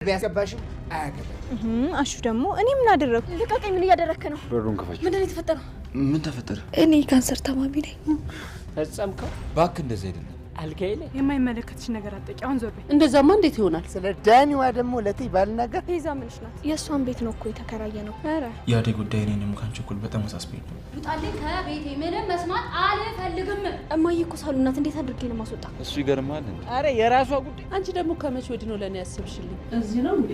ቢያስገባሽም አያገባም። አሹ ደግሞ እኔ ምን አደረኩ? ልቀቀኝ። ምን እያደረክ ነው? በሩን ክፈች። ምንድን ነው የተፈጠረው? ምን ተፈጠረ? እኔ ካንሰር ታማሚ ነኝ። ፈጸምከው? እባክህ እንደዚህ አይደለም። አልጋዬ ላይ የማይመለከትሽ ነገር አትጠቂ። አሁን ዞር በይ። እንደዛማ እንዴት ይሆናል? ስለ ዳኒዋ ደግሞ ለትይ ባልነገር ቤዛ ምንሽ ናት? የእሷን ቤት ነው እኮ የተከራየ ነው። ኧረ ያዴ ጉዳይ እኔንም ካንቺ እኩል በጣም አሳስበኝ ነው። ውጣልኝ ከቤቴ። ምንም መስማት አልፈልግም። እማዬ እኮ ሳሉ ናት። እንዴት አድርጌ ነው ማስወጣ? እሱ ይገርማል እንዴ? አረ የራሷ ጉዳይ። አንቺ ደግሞ ከመቼ ወዲህ ነው ለኔ ያስብሽልኝ? እዚህ ነው እንዴ?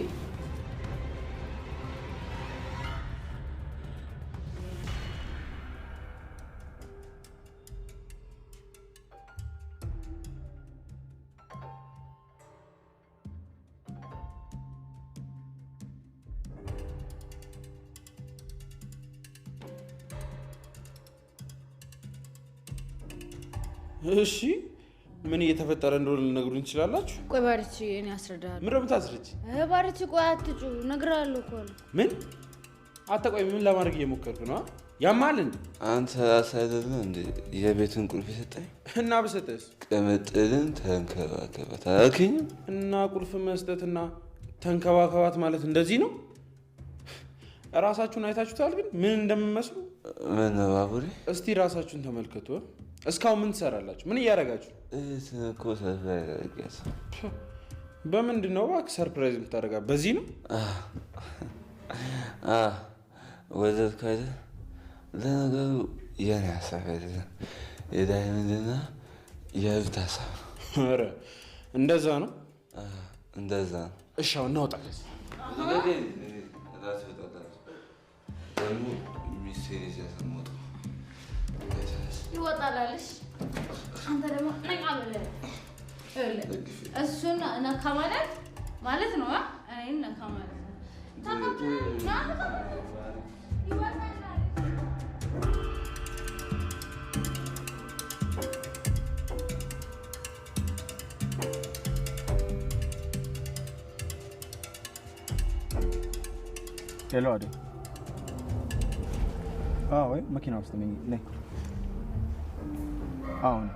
እሺ ምን እየተፈጠረ እንደሆነ ልነግሩኝ ትችላላችሁ? ቆይ ባርቺ፣ እኔ አስረዳለሁ። ምን ረምታስረጂ? ባርቺ ቆይ አትጩ፣ እነግርሃለሁ እኮ አለ። ምን አታቆይ። ምን ለማድረግ እየሞከርኩ ነው? ያማል እንዴ? አንተ አሳደለ እንዴ የቤቱን ቁልፍ የሰጠኝ? እና በሰጠስ ቅምጥልን ተንከባከባት አልከኝ? እና ቁልፍ መስጠትና ተንከባከባት ማለት እንደዚህ ነው? ራሳችሁን አይታችሁታል ግን ምን እንደምመስሉ? ምን ባቡሬ? እስቲ ራሳችሁን ተመልከቱ። እስካሁን ምን ትሰራላችሁ? ምን እያደረጋችሁ? እኮ ሰርፕራይዝ አድርጊያት። በምንድን ነው እባክህ ሰርፕራይዝ የምታደርጋት? በዚህ ነው? ወደድክ አይደል? ለነገሩ የኔ ሀሳብ አይደለም፣ የዳይመንድና የእብድ ሀሳብ። ኧረ እንደዛ ነው? እንደዛ ነው። እሺ አሁን እናውጣለን። ደግሞ ሚስቴር ይዘመጡ ይወጣላለሽ። አንተ ደግሞ ነቃ ብለህ እሱን ነካ ማለት ነው። እኔን ነካ ማለት ነው። ሄሎ አዴ። ወይ መኪና ውስጥ ነኝ። ነይ። አሁን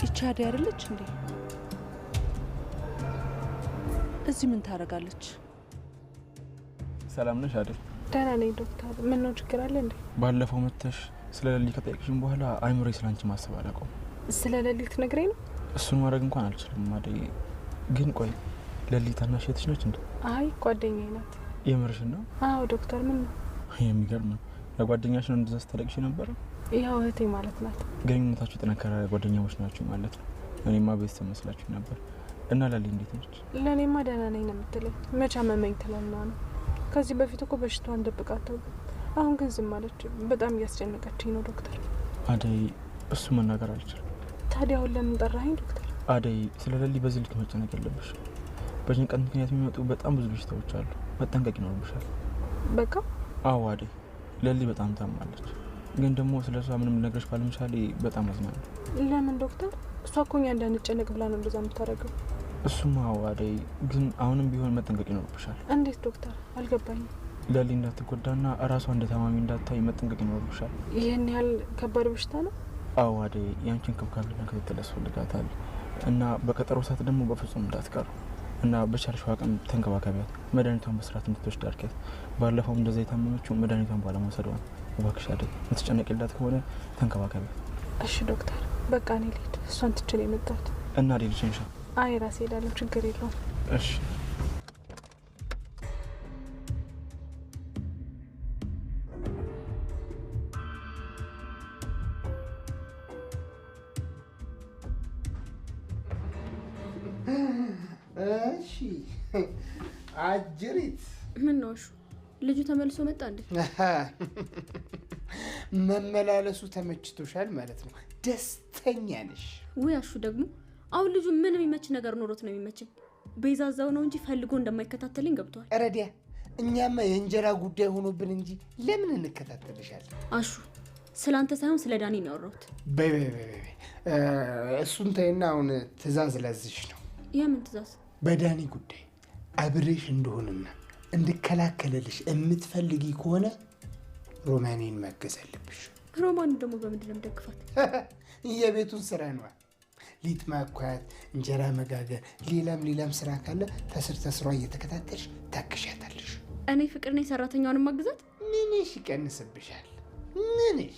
ይቺ አደይ አይደለች እንዴ? እዚህ ምን ታደርጋለች? ሰላም ነሽ አዴ? ደህና ነኝ ዶክተር። ምን ነው ችግር አለ እንዴ? ባለፈው መተሽ ስለ ለሊ ከጠየቅሽኝ በኋላ አይምሮዬ ስላንቺ ማሰብ አላቆም። ስለ ለሊ ትነግረኝ ነው? እሱን ማድረግ እንኳን አልችልም አዴ። ግን ቆይ ለሊ ታናሽ እህትሽ ነች እንዴ? አይ ጓደኛዬ ናት። የምርሽን ነው? አዎ ዶክተር። ምን ነው? የሚገርም ነው። ለጓደኛሽ ነው እንደዛ ስትለቅሽ ነበር? ያው እህቴ ማለት ናት። ግንኙነታችሁ ጠነከረ ጓደኛሞች ናችሁ ማለት ነው። እኔማ ቤተሰብ መስላችሁ ነበር። እና ለሊ እንዴት ነች? ለእኔማ ደህና ነኝ ነው የምትለኝ። መቼ አመመኝ ትለና ነው። ከዚህ በፊት እኮ በሽታዋን ደብቃታው፣ አሁን ግን ዝም አለች። በጣም እያስጨነቀችኝ ነው ዶክተር። አደይ እሱ መናገር አልችልም። ታዲያ አሁን ለምን ጠራኸኝ ዶክተር? አደይ ስለ ለሊ በዚህ ልክ መጨነቅ የለብሽ። በጭንቀት ምክንያት የሚመጡ በጣም ብዙ በሽታዎች አሉ። መጠንቀቅ ይኖርብሻል። በቃ አዎ አደይ ለሊ በጣም ታማለች። ግን ደግሞ ስለ እሷ ምንም ልነግርሽ ባለመቻሌ በጣም አዝናለሁ። ለምን ዶክተር? እሷ እኮ እኛ እንዳንጨነቅ ብላ ነው እንደዛ የምታደርገው። እሱማ አዎ አደይ፣ ግን አሁንም ቢሆን መጠንቀቅ ይኖርብሻል። እንዴት ዶክተር? አልገባኝም። ለሊ እንዳትጎዳና እራሷ እንደ ታማሚ እንዳታይ መጠንቀቅ ይኖርብሻል። ይህን ያህል ከባድ በሽታ ነው? አዎ አደይ፣ ያንቺን ክብካቤና ክትትል ያስፈልጋታል። እና በቀጠሮ ሰዓት ደግሞ በፍጹም እንዳትቀሩ እና በቻልሽው አቅም ተንከባከቢያት። መድኃኒቷን በስርዓት እንድትወስድ አድርጊያት። ባለፈው እንደዛ የታመመችው መድኃኒቷን ባለመውሰዷ ነው። እባክሽ አደይ፣ የምትጨነቂላት ከሆነ ተንከባከቢያት። እሺ ዶክተር፣ በቃ እኔ ልሂድ። እሷን ትቼ ነው የመጣሁት። እና አደይ ልጅንሻ? አይ ራሴ ሄዳለሁ፣ ችግር የለውም። እሺ እሺ አጅሪት። ምን ነው እሺ? ልጁ ተመልሶ መጣ እንዴ? መመላለሱ ተመችቶሻል ማለት ነው? ደስተኛ ነሽ? ወይ አሹ ደግሞ አሁን ልጁ ምን የሚመች ነገር ኖሮት ነው የሚመቸኝ? ቤዛዛው ነው እንጂ ፈልጎ እንደማይከታተልኝ ገብቷል። ረዲያ እኛማ የእንጀራ ጉዳይ ሆኖብን እንጂ ለምን እንከታተልሻለን? አሹ ስላንተ ሳይሆን ስለ ዳኒ ነው ያወራሁት። በይ እሱን ተይና አሁን ትእዛዝ ለዝሽ ነው። የምን ትእዛዝ? በዳኒ ጉዳይ አብሬሽ እንደሆንና እንድከላከልልሽ የምትፈልጊ ከሆነ ሮማኔን ማገዝ አለብሽ። ሮማን ደግሞ በምንድን ነው የምደግፋት? የቤቱን ስራ ነው። ሊጥ ማኳት፣ እንጀራ መጋገር፣ ሌላም ስራ ካለ ተስሯ እየተከታተልሽ ታክሻታለሽ። እኔ ፍቅር ነኝ ሰራተኛውን ማግዛት? ምንሽ ይቀንስብሻል? ምንሽ?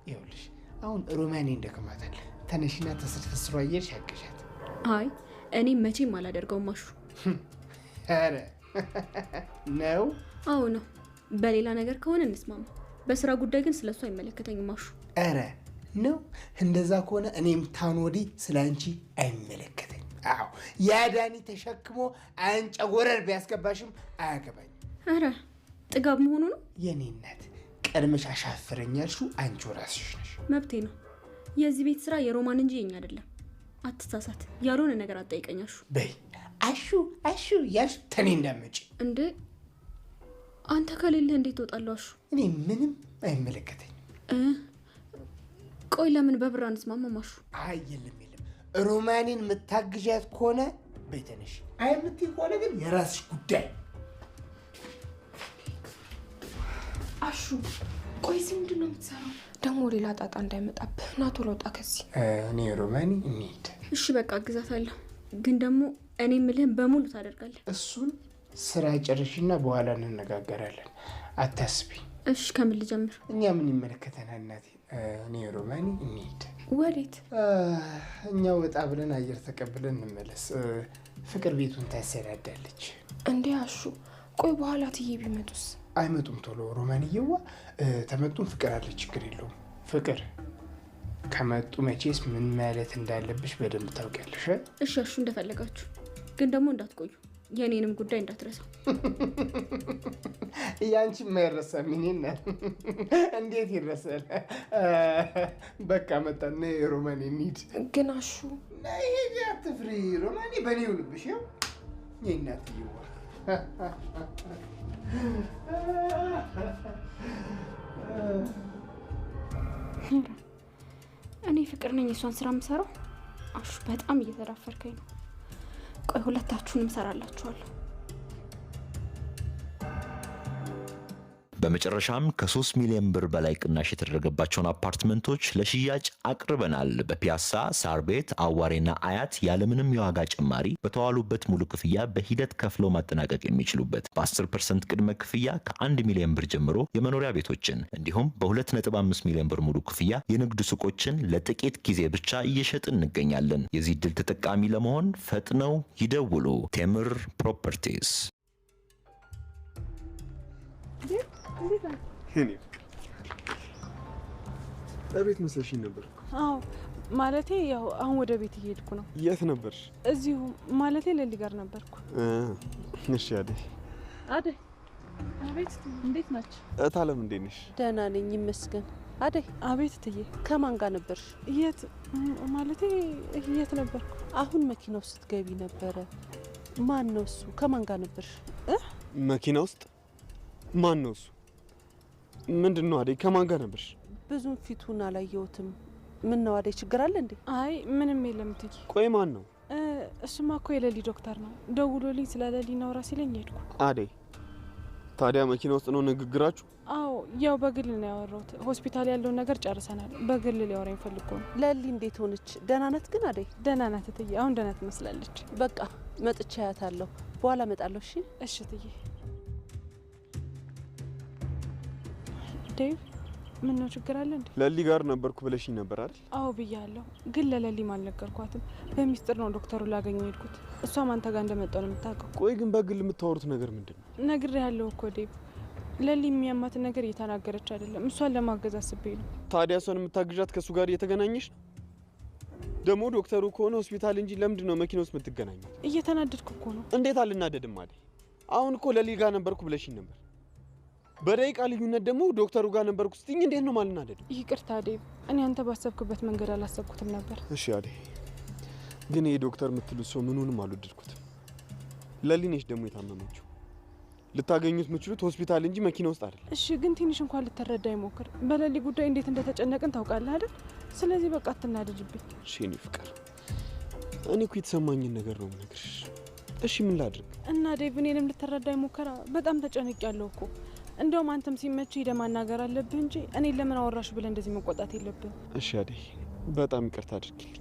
ይኸውልሽ አሁን ሮማኔ እንደከማታል። ተነሽና ተስሯ እየሄድሽ አግሻት። አይ እኔ መቼም አላደርገውም ማሹ። ኧረ ነው? አዎ ነው። በሌላ ነገር ከሆነ እንስማማ። በስራ ጉዳይ ግን ስለሱ አይመለከተኝም ማሹ። ኧረ ነው? እንደዛ ከሆነ እኔም ታውን ወዲህ ስለ አንቺ አይመለከተኝም። አዎ ያዳኒ ተሸክሞ አንጨጎረር ቢያስገባሽም አያገባኝም። ኧረ ጥጋብ መሆኑ ነው። የኔ እናት ቀድመሽ አሻፈረኝ ያልሽው አንቺ ራስሽ ነሽ። መብቴ ነው። የዚህ ቤት ስራ የሮማን እንጂ የኛ አይደለም። አትሳሳት። ያልሆነ ነገር አትጠይቀኛሹ። በይ አሹ ያልሽ ተኔ እንዳመጪ እንዴ። አንተ ከሌለህ እንዴት እወጣለሁ? አሹ እኔ ምንም አይመለከተኝም። ቆይ ለምን በብር አንስማማም? አሹ አይ የለም ሮማኔን የምታግዣት ከሆነ በይተነሽ፣ አይ የምትይ ከሆነ ግን የራስሽ ጉዳይ። አሹ ቆይ እዚህ ምንድን ነው የምትሰራው? ደግሞ ሌላ ጣጣ እንዳይመጣብህ ና ቶሎ ወጣ ከዚህ። እኔ ሮማኔ እንሂድ። እሺ በቃ አግዛታለሁ፣ ግን ደግሞ እኔ የምልህን በሙሉ ታደርጋለህ። እሱን ስራ ጨርሽና በኋላ እንነጋገራለን፣ አታስቢ። እሺ ከምን ልጀምር? እኛ ምን ይመለከተናል እናቴ። እኔ ሮማኔ እንሂድ። ወዴት? እኛ ወጣ ብለን አየር ተቀብለን እንመለስ። ፍቅር ቤቱን ታሰናዳለች። እንዴ አሹ ቆይ በኋላ ትዬ ቢመጡስ? አይመጡም ቶሎ ሮማንየዋ። ተመጡም ፍቅር አለ፣ ችግር የለውም። ፍቅር ከመጡ መቼስ ምን ማለት እንዳለብሽ በደንብ ታውቂያለሽ። እሺ አሹ እንደፈለጋችሁ፣ ግን ደግሞ እንዳትቆዩ፣ የኔንም ጉዳይ እንዳትረሳው። ያንቺ የማይረሳ ሚኔና እንዴት ይረሳል? በቃ መጣና ሮማኔ እንሂድ። ግን አሹ ሂጂ፣ አትፍሪ። ሮማኔ በእኔ ይሁንብሽ። ይኸው የእናትየዋ እኔ ፍቅር ነኝ እሷን ስራ የምሰራው። አሹ በጣም እየተዳፈርከኝ ነው። ቆይ ሁለታችሁንም እሰራላችኋለሁ። በመጨረሻም ከ3 ሚሊዮን ብር በላይ ቅናሽ የተደረገባቸውን አፓርትመንቶች ለሽያጭ አቅርበናል። በፒያሳ፣ ሳር ቤት፣ አዋሬና አያት ያለምንም የዋጋ ጭማሪ በተዋሉበት ሙሉ ክፍያ በሂደት ከፍለው ማጠናቀቅ የሚችሉበት በ10% ቅድመ ክፍያ ከ1 ሚሊዮን ብር ጀምሮ የመኖሪያ ቤቶችን እንዲሁም በ2.5 ሚሊዮን ብር ሙሉ ክፍያ የንግድ ሱቆችን ለጥቂት ጊዜ ብቻ እየሸጥን እንገኛለን። የዚህ ድል ተጠቃሚ ለመሆን ፈጥነው ይደውሉ። ቴምር ፕሮፐርቲስ። ለቤት መስለሽኝ ነበር። አዎ ማለቴ ያው አሁን ወደ ቤት እየሄድኩ ነው። የት ነበርሽ? እዚሁ ማለቴ ለሊ ጋር ነበርኩ። እሺ አደይ። አቤት እንዴት ናችሁ? እታለም እንዴት ነሽ? ደህና ነኝ ይመስገን። አደይ። አቤት ትዬ። ከማን ጋር ነበርሽ? የት ማለቴ የት ነበርኩ? አሁን መኪና ውስጥ ስትገቢ ነበረ። ማን ነው እሱ? ከማን ጋር ነበርሽ? መኪና ውስጥ? ማን ነው እሱ? ምንድን ነው አደይ? ከማን ጋር ነበርሽ? ብዙም ፊቱን አላየሁትም። ምን ነው አደይ ችግር አለ እንዴ? አይ ምንም የለም ትዬ። ቆይ ማን ነው? እሱማ እኮ የሌሊ ዶክተር ነው። ደውሎልኝ ስለ ሌሊ ናውራ ሲለኝ ሄድኩ። አደይ ታዲያ መኪና ውስጥ ነው ንግግራችሁ? አዎ ያው በግል ነው ያወራሁት። ሆስፒታል ያለውን ነገር ጨርሰናል። በግል ሊያወራኝ ፈልጎ ነው። ለሊ እንዴት ሆነች? ደህና ናት ግን አደይ? ደህና ናት ትዬ፣ አሁን ደህና ትመስላለች። በቃ መጥቼ አያታለሁ። በኋላ እመጣለሁ። እሺ እሺ ትዬ። ዴቭ ምን ነው ችግር አለ እንዴ? ለሊ ጋር ነበርኩ ብለሽኝ ነበር አይደል? አዎ ብያለሁ፣ ግን ለለሊም አልነገርኳትም። በሚስጥር ነው ዶክተሩ ላገኘው ሄድኩት። እሷም አንተ ጋር እንደመጣው ነው የምታውቀው። ቆይ ግን በግል የምታወሩት ነገር ምንድን ነው? ነግሬሃለሁ እኮ ዴቭ። ለሊ የሚያማትን ነገር እየተናገረች አይደለም። እሷን ለማገዝ አስቤ ነው። ታዲያ እሷን የምታግዣት ከእሱ ጋር እየተገናኘሽ ነው? ደግሞ ዶክተሩ ከሆነ ሆስፒታል እንጂ ለምንድን ነው መኪና ውስጥ የምትገናኙት? እየተናደድኩ እኮ ነው። እንዴት አልናደድም አደይ? አሁን እኮ ለሊ ጋር ነበርኩ ብለሽኝ ነበር። በደቂቃ ልዩነት ደግሞ ዶክተሩ ጋር ነበርኩ ስትይኝ እንዴት ነው ማልናደድ? ይቅርታ ዴቭ፣ እኔ አንተ ባሰብክበት መንገድ አላሰብኩትም ነበር። እሺ አደይ፣ ግን ይሄ ዶክተር የምትሉት ሰው ምኑንም አልወደድኩትም። ለሊ ነች ደግሞ የታመመችው። ልታገኙት የምትችሉት ሆስፒታል እንጂ መኪና ውስጥ አይደለም። እሺ ግን ትንሽ እንኳን ልትረዳ ይሞክር። በሌሊ ጉዳይ እንዴት እንደተጨነቅን ታውቃለህ አይደል? ስለዚህ በቃ አትናደድብኝ። እሺ የኔ ፍቅር፣ እኔ እኮ የተሰማኝን ነገር ነው የምነግርሽ። እሺ ምን ላድርግ? እና ዴቭ እኔንም ልትረዳ ይሞክራ። በጣም ተጨንቄያለሁ እኮ። እንደውም አንተም ሲመችህ ሄደህ ማናገር አለብህ እንጂ እኔን ለምን አወራሽ ብለህ እንደዚህ መቆጣት የለብህም። እሺ አደይ፣ በጣም ይቅርታ አድርጊልኝ።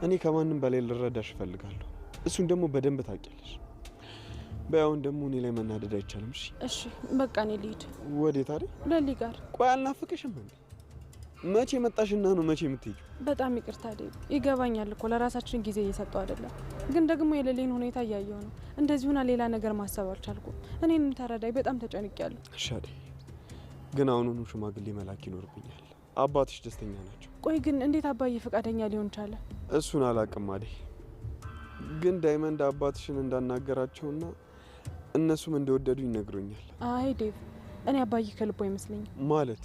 እኔ ከማንም በላይ ልረዳሽ እፈልጋለሁ። እሱን ደግሞ በደንብ ታውቂያለሽ። በያውን ደግሞ እኔ ላይ መናደድ አይቻልም። እሺ እሺ በቃ እኔ ልሂድ። ወዴት አይደል? ለሊ ጋር። ቆይ አልናፍቅሽም እንዴ? መቼ መጣሽና ነው መቼ የምትሄጂው? በጣም ይቅርታ ዴቭ። ይገባኛል እኮ ለራሳችን ጊዜ እየሰጠው አይደለም፣ ግን ደግሞ የሌሊን ሁኔታ እያየው ነው። እንደዚሁና ሌላ ነገር ማሰብ አልቻልኩም። እኔንም ተረዳይ። በጣም ተጨንቄያለሁ። እሺ አደይ፣ ግን አሁኑኑ ሽማግሌ መላክ ይኖርብኛል። አባትሽ ደስተኛ ናቸው? ቆይ ግን እንዴት አባዬ ፈቃደኛ ሊሆን ቻለ? እሱን አላቅም አደይ፣ ግን ዳይመንድ አባትሽን እንዳናገራቸውና እነሱም እንደወደዱ ይነግሩኛል። አይ ዴቭ፣ እኔ አባዬ ከልቦ አይመስለኝም። ማለት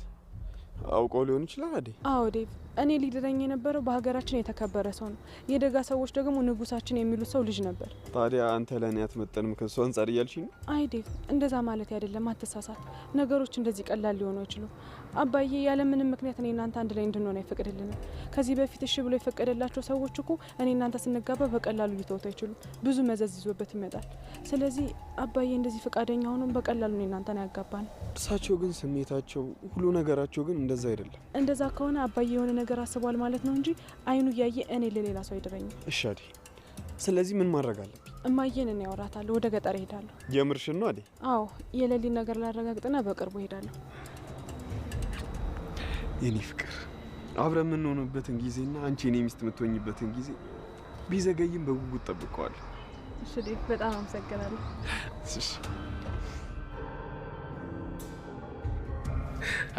አውቀው ሊሆን ይችላል አደይ። አዎ ዴቭ፣ እኔ ሊድረኝ የነበረው በሀገራችን የተከበረ ሰው ነው። የደጋ ሰዎች ደግሞ ንጉሳችን የሚሉት ሰው ልጅ ነበር። ታዲያ አንተ ለእኔ አትመጠንም ከሱ አንጻር እያልሽኝ ነው? አይ ዴቭ፣ እንደዛ ማለት አይደለም፣ አትሳሳት። ነገሮች እንደዚህ ቀላል ሊሆኑ አይችሉም። አባዬ ያለ ምንም ምክንያት እኔ እናንተ አንድ ላይ እንድንሆን አይፈቅድልንም። ከዚህ በፊት እሺ ብሎ የፈቀደላቸው ሰዎች እኮ እኔ እናንተ ስንጋባ በቀላሉ ሊተውት አይችሉም። ብዙ መዘዝ ይዞበት ይመጣል። ስለዚህ አባዬ እንደዚህ ፈቃደኛ ሆኖ በቀላሉ እኔ እናንተን ያጋባን። እርሳቸው ግን ስሜታቸው፣ ሁሉ ነገራቸው ግን እንደዛ አይደለም። እንደዛ ከሆነ አባዬ የሆነ ነገር አስቧል ማለት ነው እንጂ አይኑ እያየ እኔ ለሌላ ሰው አይደረኝም። እሺ አደይ፣ ስለዚህ ምን ማድረግ አለብኝ? እማዬን እኔ ያወራታለሁ። ወደ ገጠር እሄዳለሁ። የምርሽን ነው አደይ? አዎ፣ የሌሊን ነገር ላረጋግጥና በቅርቡ እሄዳለሁ። የኔ ፍቅር፣ አብረን የምንሆንበትን ጊዜና አንቺ የኔ ሚስት የምትሆኝበትን ጊዜ ቢዘገይም በጉጉት ጠብቀዋለሁ። እሺ ዴቭ፣ በጣም አመሰግናለሁ። እሺ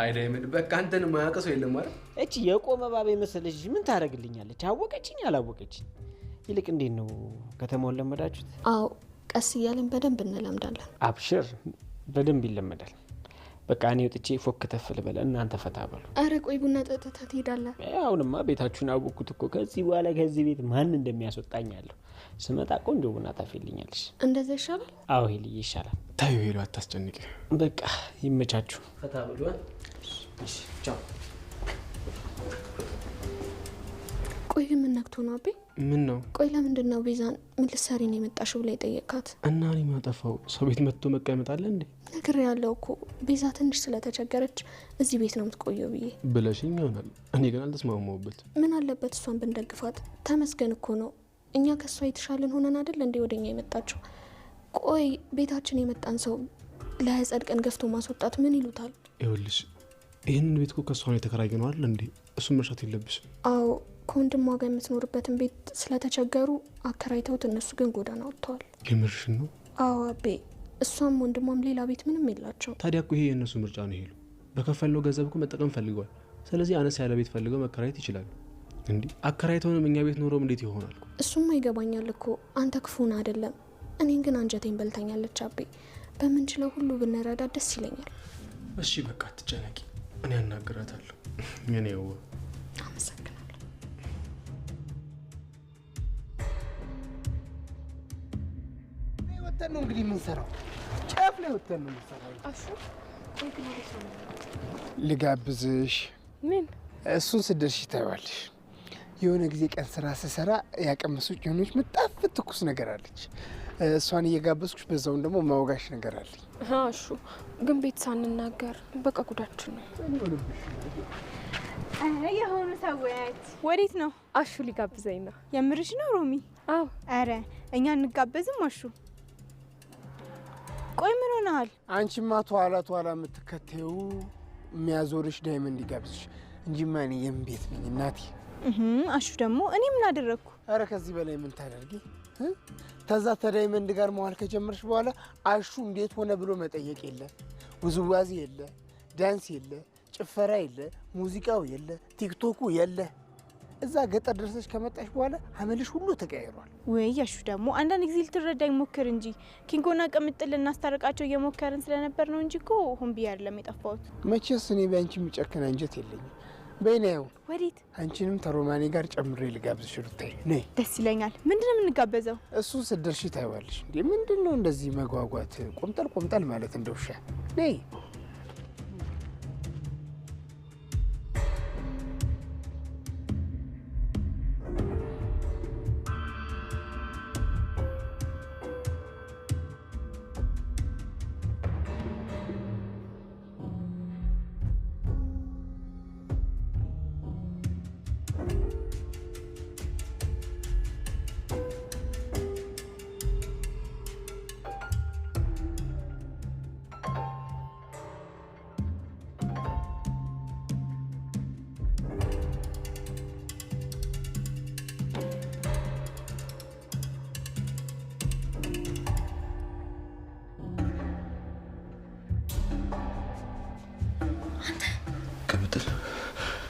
አይ ዳይመንድ፣ በቃ አንተን ማያውቅ ሰው የለም ማለት። እቺ የቆመ ባቤ መሰለሽ ምን ታደርግልኛለች? አወቀችኝ አላወቀችኝ። ይልቅ እንዴት ነው ከተማውን ለመዳችሁት? አዎ ቀስ እያለን በደንብ እንለምዳለን። አብሽር፣ በደንብ ይለመዳል። በቃ እኔ ወጥቼ ፎክ ተፍል በለ፣ እናንተ ፈታ በሉ። አረ ቆይ ቡና ጠጥተህ ትሄዳለህ? አሁንማ ቤታችሁን አወቅኩት እኮ። ከዚህ በኋላ ከዚህ ቤት ማን እንደሚያስወጣኝ አለሁ። ስመጣ ቆንጆ ቡና ታፈልኛለሽ። እንደዛ ይሻላል? አዎ ሄልዬ ይሻላል። ታዩ ሄሎ፣ አታስጨንቂ። በቃ ይመቻችሁ፣ ፈታ በሉ። እሺ ቻው። ቆይ ግን ምን ነክቶ ነው አቤ? ምን ነው? ቆይ ለምንድን ነው ቤዛን ምን ልትሰሪ ነው የመጣሽው ብላ የጠየቃት? እና እኔ ማጠፋው ሰው ቤት መጥቶ መቀመጥ አለ እንዴ? ነገር ያለው እኮ ቤዛ ትንሽ ስለተቸገረች እዚህ ቤት ነው የምትቆየው ብዬ ብለሽኝ ይሆናል። እኔ ግን አልተስማማሁበት። ምን አለበት እሷን ብንደግፋት? ተመስገን እኮ ነው። እኛ ከሷ የተሻለን ሆነን አይደል እንዴ ወደኛ የመጣችው? ቆይ ቤታችን የመጣን ሰው ለጸድቀን ገፍቶ ማስወጣት ምን ይሉታል? ይኸውልሽ ይህንን ቤት እኮ ከሷ ነው የተከራየነው አይደል እንዴ? እሱን መርሳት የለብሽም። አዎ ከወንድሟ ጋር የምትኖርበትን ቤት ስለተቸገሩ አከራይተውት እነሱ ግን ጎዳና ወጥተዋል። የምርሽን ነው? አዎ አቤ፣ እሷም ወንድሟም ሌላ ቤት ምንም የላቸው። ታዲያ እኮ ይሄ የእነሱ ምርጫ ነው። ይሄሉ በከፈልነው ገንዘብ እኮ መጠቀም ፈልገዋል። ስለዚህ አነስ ያለ ቤት ፈልገው መከራየት ይችላሉ። እንዲህ አከራይተውንም እኛ ቤት ኖሮም እንዴት ይሆናል? እሱማ ይገባኛል እኮ አንተ ክፉን አይደለም። እኔን ግን አንጀቴን በልታኛለች አቤ። በምንችለው ሁሉ ብንረዳ ደስ ይለኛል። እሺ በቃ አትጨነቂ፣ እኔ አናግራታለሁ። እኔ ያው አመሰግናለሁ። ወተን ነው እንግዲህ የምንሰራው፣ ጫፍ ላይ ወተን ነው የምንሰራው። አሹ ቆይ ግን አለሽ ነው ልጋብዝሽ። ምን? እሱን ስደርሽ ታይዋለሽ። የሆነ ጊዜ ቀን ስራ ስሰራ ያቀመሱች የሆነች ምጣፍጥ ትኩስ ነገር አለች። እሷን እየጋበዝኩሽ በዛውን ደግሞ ማወጋሽ ነገር አለኝ። አሹ ግን ቤት ሳንናገር በቃ ጉዳችን ነው። የሆኑ ሰዎች ወዴት ነው? አሹ ሊጋብዘኝ ነው። የምርሽ ነው ሮሚ? አዎ። አረ እኛ እንጋበዝም አሹ። ቆይ ምን ሆነሃል? አንቺማ ተኋላ የምትከተዩ የሚያዞርሽ ዳይመንድ ይጋብዝሽ እንጂማ እኔ የምን ቤት ነኝ እናቴ። አሹ ደግሞ እኔ ምን አደረግኩ? አረ ከዚህ በላይ ምን ታደርጊ? ተዛ ተዳይመንድ ጋር መዋል ከጀመርሽ በኋላ አሹ እንዴት ሆነ ብሎ መጠየቅ የለ፣ ውዝዋዜ የለ፣ ዳንስ የለ፣ ጭፈራ የለ፣ ሙዚቃው የለ፣ ቲክቶኩ የለ። እዛ ገጠር ደርሰሽ ከመጣሽ በኋላ አመልሽ ሁሉ ተቀያይሯል። ወይ አሹ ደግሞ አንዳንድ ጊዜ ልትረዳኝ ሞክር እንጂ ኪንጎና ቅምጥል እናስታርቃቸው እየሞከርን ስለነበር ነው እንጂ እኮ ሆን ብዬ አይደለም የጠፋሁት። መቼስ እኔ ቢያንቺ የሚጨክን አንጀት የለኝም። በይናው ወዴት? አንቺንም ተሮማኔ ጋር ጨምሬ ልጋብዝሽ ሩታዬ። ነይ። ደስ ይለኛል። ምንድነው የምንጋበዘው? እሱን ስትደርሺ ታይዋለሽ። እንዴ ምንድነው እንደዚህ መጓጓት? ቆምጠል ማለት እንደውሻ። ነይ።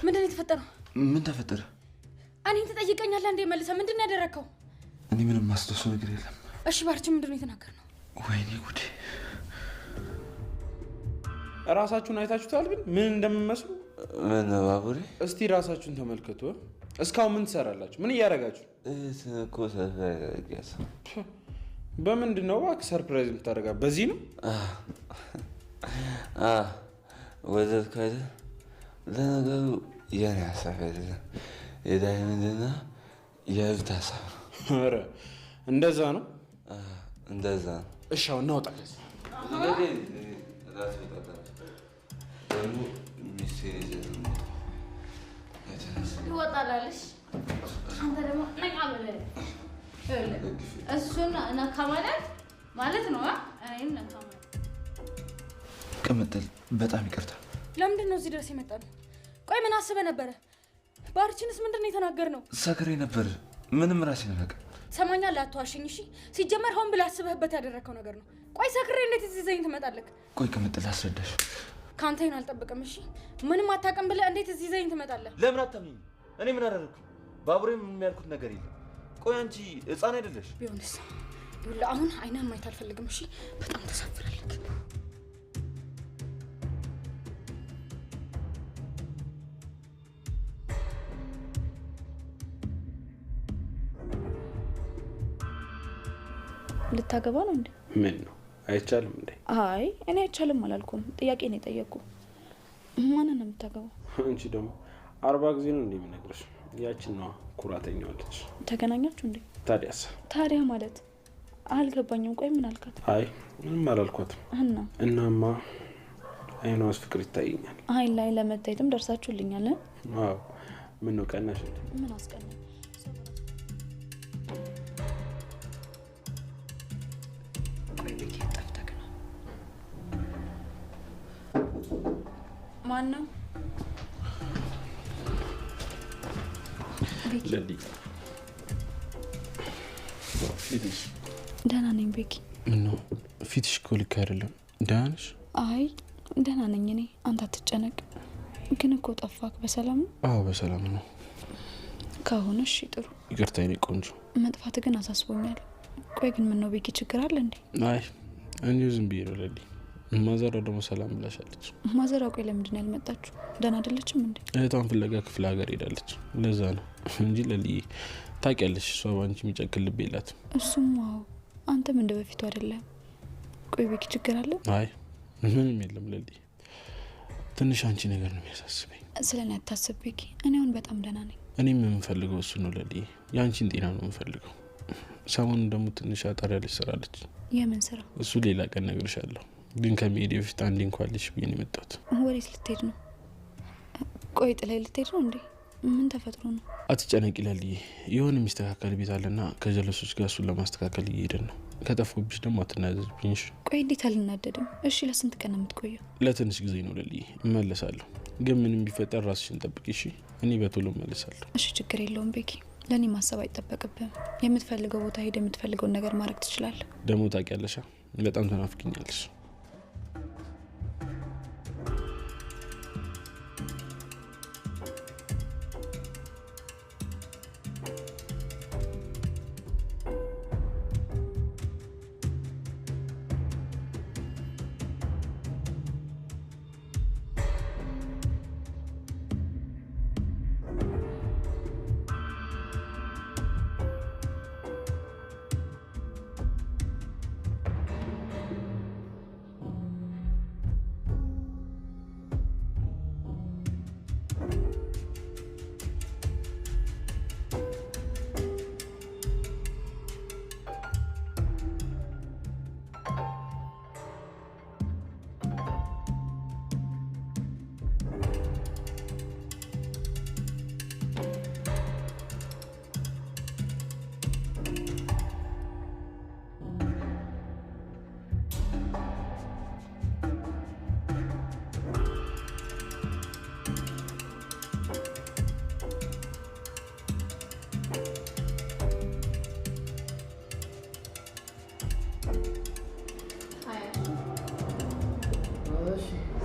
ምንድን ነው የተፈጠረው? ምን ተፈጠረ? እኔን ትጠይቀኛለህ እንዴ? መልሰህ ምንድን ነው ያደረግከው? እኔ ምንም ማስታወሰው ነገር የለም። እሺ ባርቺ ምንድን ነው የተናገርነው? ወይኔ ጉዴ! ራሳችሁን አይታችሁታል ግን ምን እንደምመስሉ? ምን ባቡሬ? እስቲ ራሳችሁን ተመልከቱ። እስካሁን ምን ትሰራላችሁ? ምን እያደረጋችሁ? እኮ ሰርፕራይዝ። በምንድን ነው እባክህ ሰርፕራይዝ የምታደርጋት? በዚህ ነው? ወደድክ አይደል? ለነገሩ የኔ ሀሳብ አይደለም፣ የዳይመንድና የእብድ ሀሳብ ነው። ኧረ እንደዛ ነው? እንደዛ ነው። እሺ አሁን እናውጣ። ደግሞ ሚስቴር ይወጣላለሽ። አንተ ደግሞ ነቃ ብለህ እሱን ነካ ማለት ነው። እኔን ነካ ማለት ቅምጥል፣ በጣም ይቅርታ። ለምንድን ነው እዚህ ድረስ የመጣነው? ቆይ ምን አስበህ ነበረ? ባርቺንስ ምንድን ነው የተናገርነው? ሰክሬ ነበር። ምንም ራሴን አላውቅም። ትሰማኛለህ? አትዋሽኝ እሺ። ሲጀመር ሆን ብለህ አስበህበት ያደረግከው ነገር ነው። ቆይ ሰክሬ እንዴት እዚህ ይዘኸኝ ትመጣለህ? ቆይ ቅምጥል አስረዳሽ። ከአንተ ይሄን አልጠብቅም። እሺ ምንም አታውቅም ብለህ እንዴት እዚህ ይዘኸኝ ትመጣለህ? ለምን አታምኚኝ? እኔ ምን አደረግኩ? ባቡሬም የሚያልኩት ነገር የለም። ቆይ አንቺ ህፃን አይደለሽ? ቢሆንስ ይኸውልህ፣ አሁን አይነን ማየት አልፈልግም። እሺ በጣም ተሳፍራለህ። ልታገባ ነው እንዴ? ምን ነው አይቻልም እንዴ? አይ እኔ አይቻልም አላልኩም። ጥያቄ ነው የጠየቅኩ። ማንን ነው የምታገባው? አንቺ ደግሞ 40 ጊዜ ነው እንዴ የምነግርሽ? ያችን ነው ኩራተኛዋ ልጅ። ተገናኛችሁ እንዴ? ታዲያ ማለት አልገባኝም። ቆይ ምን አልካት? አይ ምንም አላልኳትም። እናማ አይኗስ ፍቅር ይታየኛል። አይን ላይ ለመታየትም ደርሳችሁልኛል። አዎ ምን ነው ቀናሽ? ምን አስቀናኝ? ማን ነው? ለሊ ፊትሽ ደህና ነኝ ቤኪ። ምነው ፊትሽ እኮ ልክ አይደለም። ደህና ነሽ? አይ ደህና ነኝ እኔ። አንተ አትጨነቅ። ግን እኮ ጠፋክ። በሰላም ነው? አዎ በሰላም ነው። ከሆነ እሺ ጥሩ። ይቅርታ የኔ ቆንጆ። መጥፋት ግን አሳስቦኛል። ቆይ ግን ምነው ቤኪ ችግር አለ እንዴ? አይ እንዲሁ ዝም ብዬ ነው ለሊ። ማዘሯ ደግሞ ሰላም ብላሻለች። ማዘሯ ቆይ ለምንድን ነው ያልመጣችሁ? ደህና አይደለችም እንዴ? እህቷን ፍለጋ ክፍለ ሀገር ሄዳለች። ለዛ ነው እንጂ ለልዬ ታውቂያለሽ፣ እሷ ባንቺ የሚጨክል ልብ የላትም። እሱም ዋው፣ አንተም እንደ በፊቱ አይደለም። ቆይ ቤኪ ችግር አለ? አይ ምንም የለም ለልዬ፣ ትንሽ አንቺ ነገር ነው የሚያሳስበኝ። ስለ እኔ አታስብ ቤኪ፣ እኔ አሁን በጣም ደህና ነኝ። እኔም የምንፈልገው እሱ ነው ለልዬ፣ የአንቺን ጤና ነው የምንፈልገው። ሰሞኑን ደግሞ ትንሽ አጠር ያለች ስራለች። የምን ስራ? እሱ ሌላ ቀን እነግርሻለሁ። ግን ከመሄዴ በፊት አንዴ እንኳን ልሽ ብዬ ነው የመጣሁት። ወዴት ልትሄድ ነው? ቆይ ጥላይ ልትሄድ ነው እንዴ? ምን ተፈጥሮ ነው? አትጨነቂ ለልዬ፣ የሆነ የሚስተካከል ቤት አለና ከጀለሶች ጋር እሱን ለማስተካከል እየሄድን ነው። ከጠፋብሽ ደግሞ አትናዘዝብኝ። ቆይ እንዴት አልናደድም? እሺ ለስንት ቀን ነው የምትቆየው? ለትንሽ ጊዜ ነው ለልዬ፣ እመለሳለሁ። ግን ምንም ቢፈጠር ራስሽን ጠብቂ እሺ? እኔ በቶሎ እመለሳለሁ። እሺ ችግር የለውም ቤኪ፣ ለእኔ ማሰብ አይጠበቅብህም። የምትፈልገው ቦታ ሄደ የምትፈልገውን ነገር ማድረግ ትችላለህ። ደግሞ ታውቂያለሽ፣ በጣም ተናፍቅኛለሽ።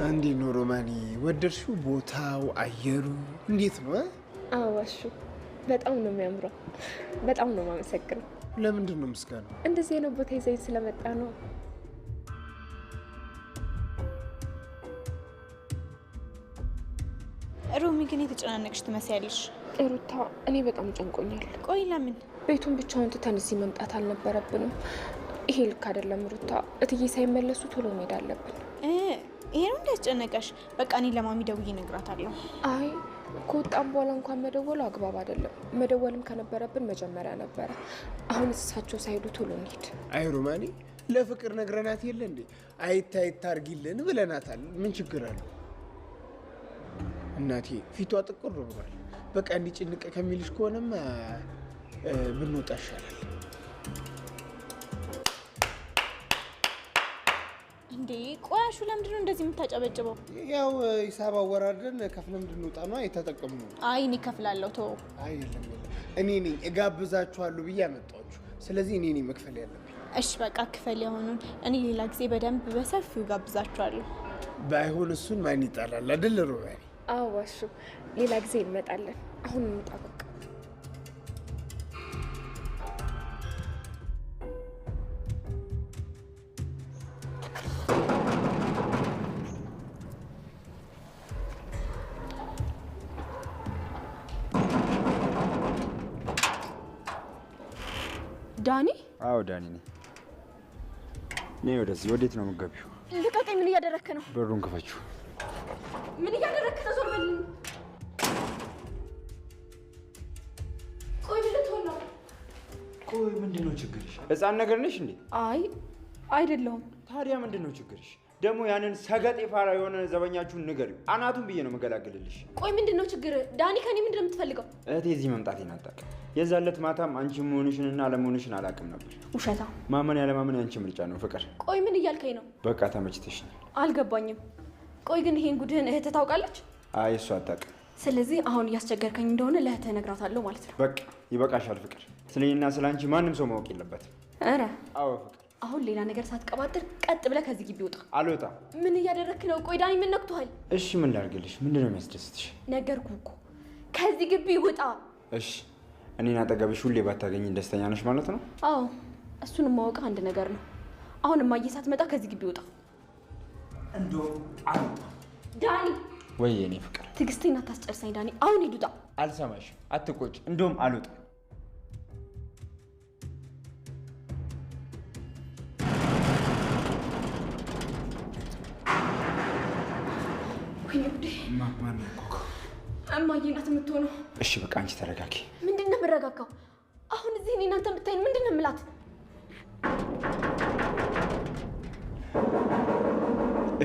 እንዴት ነው ሮማኒ? ወደድሽው? ቦታው፣ አየሩ እንዴት ነው? አዋሹ በጣም ነው የሚያምረው። በጣም ነው የማመሰግነው። ለምንድን ነው ምስጋናው? እንደዚህ አይነት ቦታ ይዘኝ ስለመጣ ነው። ሮሚ ግን የተጨናነቅሽ ትመስያለሽ። ሩታ እኔ በጣም ጨንቆኛል። ቆይ ለምን? ቤቱን ብቻውን ትተን እዚህ መምጣት አልነበረብንም። ይሄ ልክ አይደለም ሩታ። እትዬ ሳይመለሱ ቶሎ መሄድ አለብን። ይሄ ነው እንዳስጨነቀሽ? በቃ እኔ ለማሚ ደውዬ እነግራታለሁ። አይ ከወጣም በኋላ እንኳን መደወሉ አግባብ አይደለም። መደወልም ከነበረብን መጀመሪያ ነበረ። አሁን እሳቸው ሳይሄዱ ቶሎ እንሂድ። አይ ሮማኒ፣ ለፍቅር ነግረናት የለ እንዴ? አይታ አርጊልን ብለናታል። ምን ችግር አለው? እናቴ ፊቷ ጥቁር ብሏል። በቃ እንዲጭንቅ ከሚልሽ ከሆነማ ብንወጣ ይሻላል። እንዴ ቆያሹ ለምንድን ነው እንደዚህ የምታጨበጭበው? ያው ሂሳብ አወራርደን ከፍለን እንድንወጣ ነው የተጠቀምነው። አይ እኔ ከፍላለሁ። ተው። አይ የለም እኔ ነኝ እጋብዛችኋለሁ ብዬ አመጣችሁ። ስለዚህ እኔ ነኝ መክፈል ያለብኝ። እሺ በቃ ክፈል። የሆኑን እኔ ሌላ ጊዜ በደንብ በሰፊው ጋብዛችኋለሁ። ባይሆን እሱን ማን ይጣላል አይደል ሮማኒ? አዋሹ ሌላ ጊዜ እንመጣለን። አሁን እንውጣ በቃ። ዳኒ? አዎ ዳኒ ነኝ። ነይ ወደዚህ። ወዴት ነው የምትገቢው? ልቀቀኝ። ምን እያደረክ ነው? በሩን ክፈችው። ምን እያደረክ ነው? ዞር በል። ቆይ ምን ልትሆን ነው? ቆይ ምንድን ነው ችግርሽ? ህፃን ነገር ነሽ እንዴ? አይ አይደለሁም። ታዲያ ምንድን ነው ችግርሽ? ደግሞ ያንን ሰገጤ ፋራ የሆነ ዘበኛችሁን ንገሪው። አናቱን ብዬ ነው መገላገልልሽ። ቆይ ምንድን ነው ችግር? ዳኒ ከኔ ምንድን ነው የምትፈልገው? እህቴ እዚህ መምጣቴን አታውቅም። የዛን ዕለት ማታም አንቺ መሆንሽንና አለመሆንሽን አላውቅም ነበር። ውሸታ። ማመን ያለማመን ያንቺ ምርጫ ነው ፍቅር። ቆይ ምን እያልከኝ ነው? በቃ ተመችተሽኛል። አልገባኝም። ቆይ ግን ይሄን ጉድህን እህትህ ታውቃለች? አይ እሱ አታውቅም። ስለዚህ አሁን እያስቸገርከኝ እንደሆነ ለእህትህ እነግራታለሁ ማለት ነው። በቃ ይበቃሻል ፍቅር። ስለኔና ስለአንቺ ማንም ሰው ማወቅ የለበትም። ኧረ አዎ ፍቅር። አሁን ሌላ ነገር ሳትቀባጥር ቀጥ ብለህ ከዚህ ግቢ ውጣ። አልወጣም። ምን እያደረክ ነው? ቆይ ዳኒ ምን ነክቶሃል? እሺ ምን ላድርግልሽ? ምንድን ነው የሚያስደስትሽ? ነገርኩህ እኮ ከዚህ ግቢ ውጣ። እሺ እኔን አጠገብሽ ሁሌ ባታገኝ ደስተኛ ነሽ ማለት ነው? አዎ እሱን ማወቅ አንድ ነገር ነው። አሁን እማዬ ሳትመጣ ከዚህ ግቢ ውጣ። እንደውም አልወጣም። ዳኒ! ወይ የኔ ፍቅር ትዕግስቴን አታስጨርሰኝ ዳኒ። አሁን ሂድ ውጣ። አልሰማሽም። አትቆጭ። እንደውም አልወጣም። እማዬ ናት የምትሆነው። እሺ በቃ አንቺ ተረጋጊ። ምንድን ነው የምረጋጋው? አሁን እዚህ እኔ እናንተ ብታይን ምንድን ነው የምላት?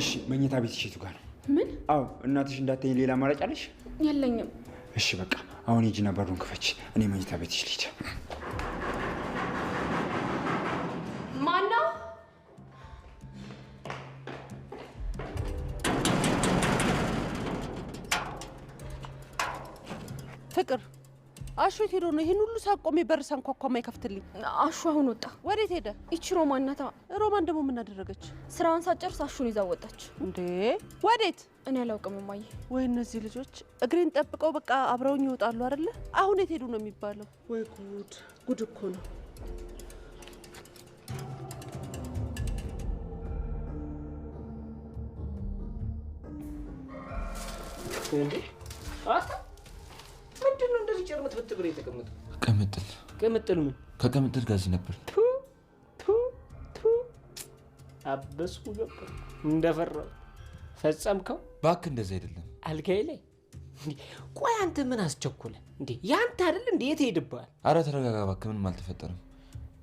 እሺ መኝታ ቤትሽ የቱ ጋር ነው? ምን? አዎ እናትሽ እንዳትይኝ ሌላ አማራጭ አለሽ? የለኝም። እሺ በቃ አሁን ሂጂና በሩን ክፈች። እኔ መኝታ ቤትሽ ልሂድ። ማነው? ፍቅር አሹ የት ሄዶ ነው? ይሄን ሁሉ ሳቆሜ በር ሳንኳኳ የማይከፍትልኝ? አሹ አሁን ወጣ። ወዴት ሄደ? ይቺ ሮማን ናታ። ሮማን ደግሞ ምን አደረገች? ስራዋን ሳትጨርስ አሹን ይዛ ወጣች። እንዴ ወዴት? እኔ አላውቅም እማዬ። ወይ እነዚህ ልጆች እግሬን ጠብቀው በቃ አብረውኝ ይወጣሉ አይደለ? አሁን የት ሄዱ ነው የሚባለው? ወይ ጉድ! ጉድ እኮ ነው። እንዴ ምንድን ነው እንደዚህ ጨርመት ብትብር የተቀመጠው? ቅምጥል ቅምጥል ምን? ከቅምጥል ጋር እዚህ ነበር። አበስኩ ገባ። እንደፈራው ፈጸምከው። እባክህ እንደዚህ አይደለም። አልጋዬ ላይ ቆይ፣ አንተ ምን አስቸኮለ እንዴ? ያንተ አይደል እንዴ? የት ሄድብሃል? አረ ተረጋጋ እባክህ፣ ምንም አልተፈጠረም።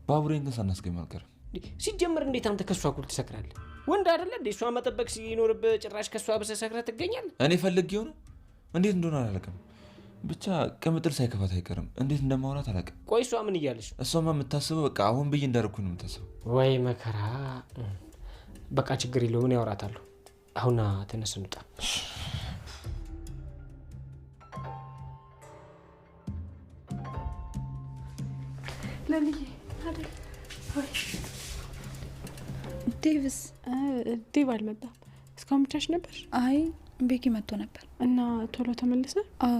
ባቡሬን ግን ሳናስገኝ አልቀርም። ሲጀምር እንዴት አንተ ከሷ እኩል ትሰክራለህ? ወንድ አይደለ እንዴ? እሷ መጠበቅ ሲኖርብህ ጭራሽ ከሷ ብሰህ ሰክረህ ትገኛለህ። እኔ ፈልጌው ነው። እንዴት እንደሆነ አላውቅም። ብቻ ቅምጥል ሳይከፋት አይቀርም። እንዴት እንደማውራት አላውቅም። ቆይ እሷ ምን እያለች? እሷማ የምታስበው በቃ አሁን ብዬ እንዳደረኩኝ ነው የምታስበው። ወይ መከራ። በቃ ችግር የለውም፣ ምን ያወራታለሁ። አሁን ተነስ እንውጣ። ለልዬ አይደል? ወይ ዴቭስ? ዴቭ አልመጣም እስካሁን ብቻሽ ነበር? አይ ቤኪ መጥቶ ነበር። እና ቶሎ ተመለሰ? አዎ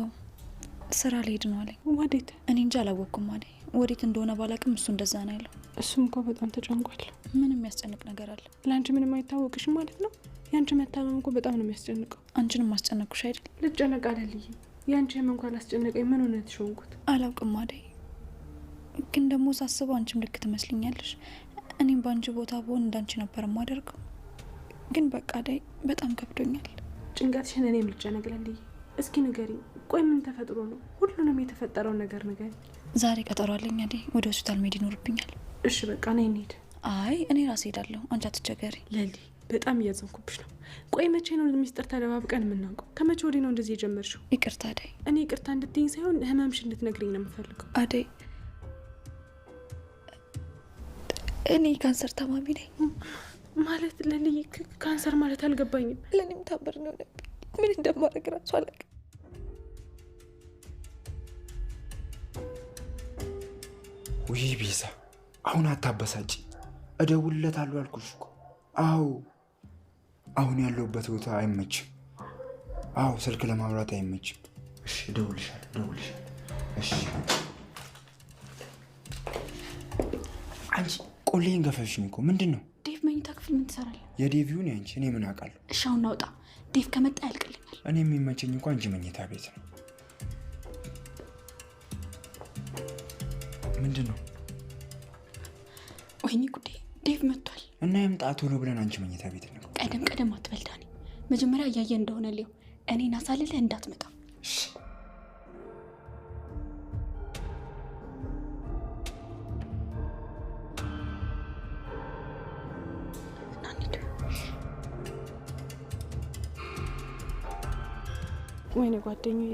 ስራ ልሄድ ነው አለኝ። ወዴት? እኔ እንጃ አላወቅኩም አለኝ። ወዴት እንደሆነ ባላቅም እሱ እንደዛ ነው ያለው። እሱም እኮ በጣም ተጨንቋል። ምን የሚያስጨንቅ ነገር አለ? ለአንቺ ምንም አይታወቅሽም ማለት ነው? የአንቺ መታመም እኮ በጣም ነው የሚያስጨንቀው። አንቺንም አስጨነቅኩሽ አይደል? ልጨነቅ አለልኝ። የአንቺ ህመም እንኳን አስጨነቀኝ። ምን ሆነሽ ሆንኩት? አላውቅም አደይ፣ ግን ደግሞ ሳስበው አንቺም ልክ ትመስልኛለሽ። እኔም በአንቺ ቦታ ብሆን እንዳንቺ ነበር የማደርገው። ግን በቃ አደይ በጣም ከብዶኛል። ጭንቀትሽን እኔም ልጨነቅ አለልኝ። እስኪ ንገሪኝ፣ ቆይ ምን ተፈጥሮ ነው? ሁሉንም የተፈጠረውን ነገር ንገሪኝ። ዛሬ ቀጠሮ አለኝ አደይ፣ ወደ ሆስፒታል መሄድ ይኖርብኛል። እሺ በቃ ነይ እንሂድ። አይ እኔ ራሴ ሄዳለሁ፣ አንቺ አትቸገሪ። ለሊ በጣም እያዘንኩብሽ ነው። ቆይ መቼ ነው ሚስጥር ተደባብቀን የምናውቀው? ከመቼ ወዲህ ነው እንደዚህ የጀመርሽው? ይቅርታ አደይ። እኔ ይቅርታ እንድትይኝ ሳይሆን ህመምሽ እንድትነግሪኝ ነው የምፈልገው። አደይ እኔ ካንሰር ታማሚ ነኝ። ማለት ለሊ ካንሰር ማለት አልገባኝም። ለእኔም ታምር ነው ነበር። ምን እንደማደርግ እራሱ አላውቅም። ውይ ቤዛ አሁን አታበሳጭ። እደውልለታለሁ አልኩሽ እኮ። አዎ አሁን ያለሁበት ቦታ አይመችም። አዎ ስልክ ለማውራት አይመችም። እሺ እደውልልሻለሁ። እሺ አንቺ ቆሌን ገፈፍሽኝ እኮ። ምንድን ነው? ዴቭ መኝታ ክፍል ምን ትሰራለህ? የዴቪውን ያንቺ እኔ ምን አውቃለሁ? እሺ አሁን ናውጣ። ዴቭ ከመጣ ያልቅልኛል። እኔ የሚመቸኝ እንኳን እንጂ መኝታ ቤት ነው። ምንድን ነው? ወይኔ ጉዴ ዴቭ መጥቷል። እና የምጣ ቶሎ ብለን አንቺ መኝታ ቤት ነው። ቀደም አትበል ዳኒ። መጀመሪያ እያየ እንደሆነ ሊው እኔን አሳልለህ እንዳትመጣ። ወይኔ ጓደኛዬ፣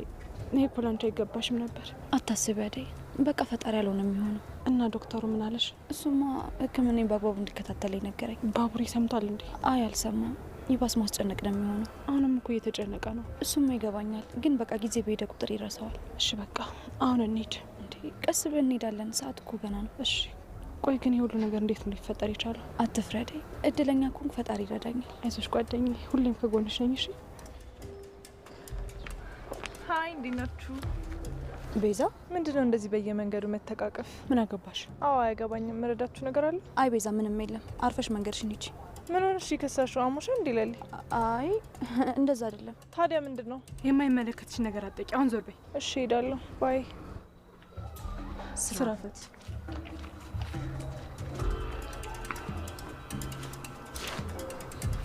እኔ እኮ ላንቺ አይገባሽም ነበር። አታስቢ አደይ፣ በቃ ፈጣሪ ያለው ነው የሚሆነው። እና ዶክተሩ ምን አለሽ? እሱማ ሕክምናዬን በአግባቡ እንዲከታተል ነገረኝ። ባቡሬ ሰምቷል እንዴ? አይ አልሰማም። ይባስ ማስጨነቅ ነው የሚሆነው። አሁንም እኮ እየተጨነቀ ነው። እሱማ ይገባኛል፣ ግን በቃ ጊዜ በሄደ ቁጥር ይረሳዋል። እሺ በቃ አሁን እንሂድ። እንዴ ቀስ ብለን እንሄዳለን፣ ሰዓት እኮ ገና ነው። እሺ ቆይ ግን የሁሉ ነገር እንዴት ነው ሊፈጠር የቻለው? አትፍሪ አደይ፣ እድለኛ ኮንክ ፈጣሪ ይረዳኛል። አይዞሽ ጓደኛዬ፣ ሁሌም ከጎንሽ ነኝ። እሺ ሀይ፣ እንዴት ናችሁ? ቤዛ፣ ምንድነው እንደዚህ በየመንገዱ መተቃቀፍ? ምን አገባሽ? አዎ አይገባኝም። መረዳችሁ ነገር አለ? አይ ቤዛ፣ ምንም የለም። አርፈሽ መንገድሽን ሂጂ። ምን ሆነሽ? ከሳሹ አሞሻ እንዴ? ለሊ አይ እንደዛ አይደለም። ታዲያ ምንድነው? የማይመለከትሽ ነገር አትጠቂ። አሁን ዞር በይ። እሺ ሄዳለሁ። ባይ። ስራ ፈት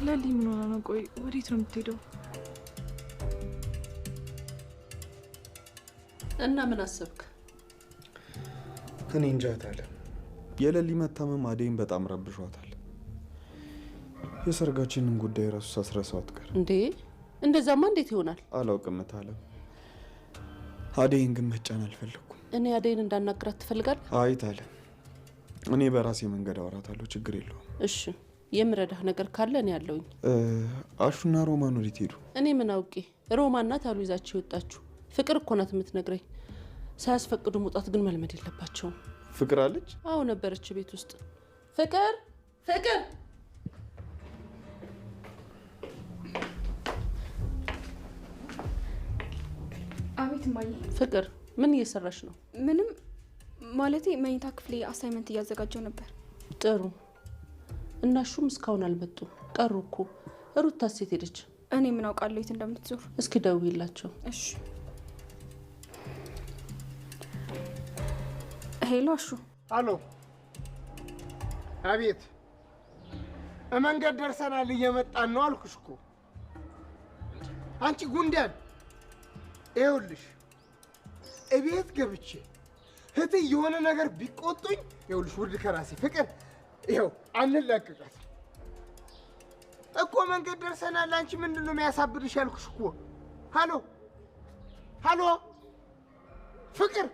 ለሊ ምን ሆነ ነው? ቆይ ወዴት ነው የምትሄደው? እና ምን አሰብክ? እኔ እንጃ ታለ የለሊ መታመም አደይን በጣም ረብሿታል። የሰርጋችንን ጉዳይ ራሱ ሳስረሳው አትቀር እንዴ? እንደዛማ እንዴት ይሆናል? አላውቅም ታለ። አደይን ግን መጫን አልፈለኩም። እኔ አደይን እንዳናግራት ትፈልጋለህ? አይ ታለ፣ እኔ በራሴ መንገድ አወራታለሁ፣ ችግር የለውም። እሺ የምረዳህ ነገር ካለ እኔ ያለውኝ። አሹና ሮማን ወዴት ሄዱ? እኔ ምን አውቄ። ሮማን ናት አሉ ይዛችሁ የወጣችሁ። ፍቅር እኮ ናት የምትነግረኝ። ሳያስፈቅዱ መውጣት ግን መልመድ የለባቸውም። ፍቅር አለች? አዎ ነበረች ቤት ውስጥ። ፍቅር ፍቅር! አቤት እማዬ። ፍቅር ምን እየሰራሽ ነው? ምንም ማለቴ መኝታ ክፍሌ አሳይመንት እያዘጋጀው ነበር። ጥሩ። እና ሹም እስካሁን አልመጡም። ቀሩ እኮ። ሩታ ሴት ሄደች? እኔ ምን አውቃለሁ የት እንደምትዞር። እስኪ ደውይላቸው። እሺ። ሄሎ አሹ። አሎ። አቤት። መንገድ ደርሰናል፣ እየመጣን ነው አልኩሽ እኮ። አንቺ ጉንዳን፣ ይኸውልሽ እቤት ገብቼ እህቴ የሆነ ነገር ቢቆጡኝ፣ ይኸውልሽ ውድ ከራሴ ፍቅር፣ ይኸው አንላቀቃት እኮ። መንገድ ደርሰናል። አንቺ ምንድን ነው የሚያሳብድሽ ያልኩሽ እኮ። ሃሎ ሃሎ፣ ፍቅር።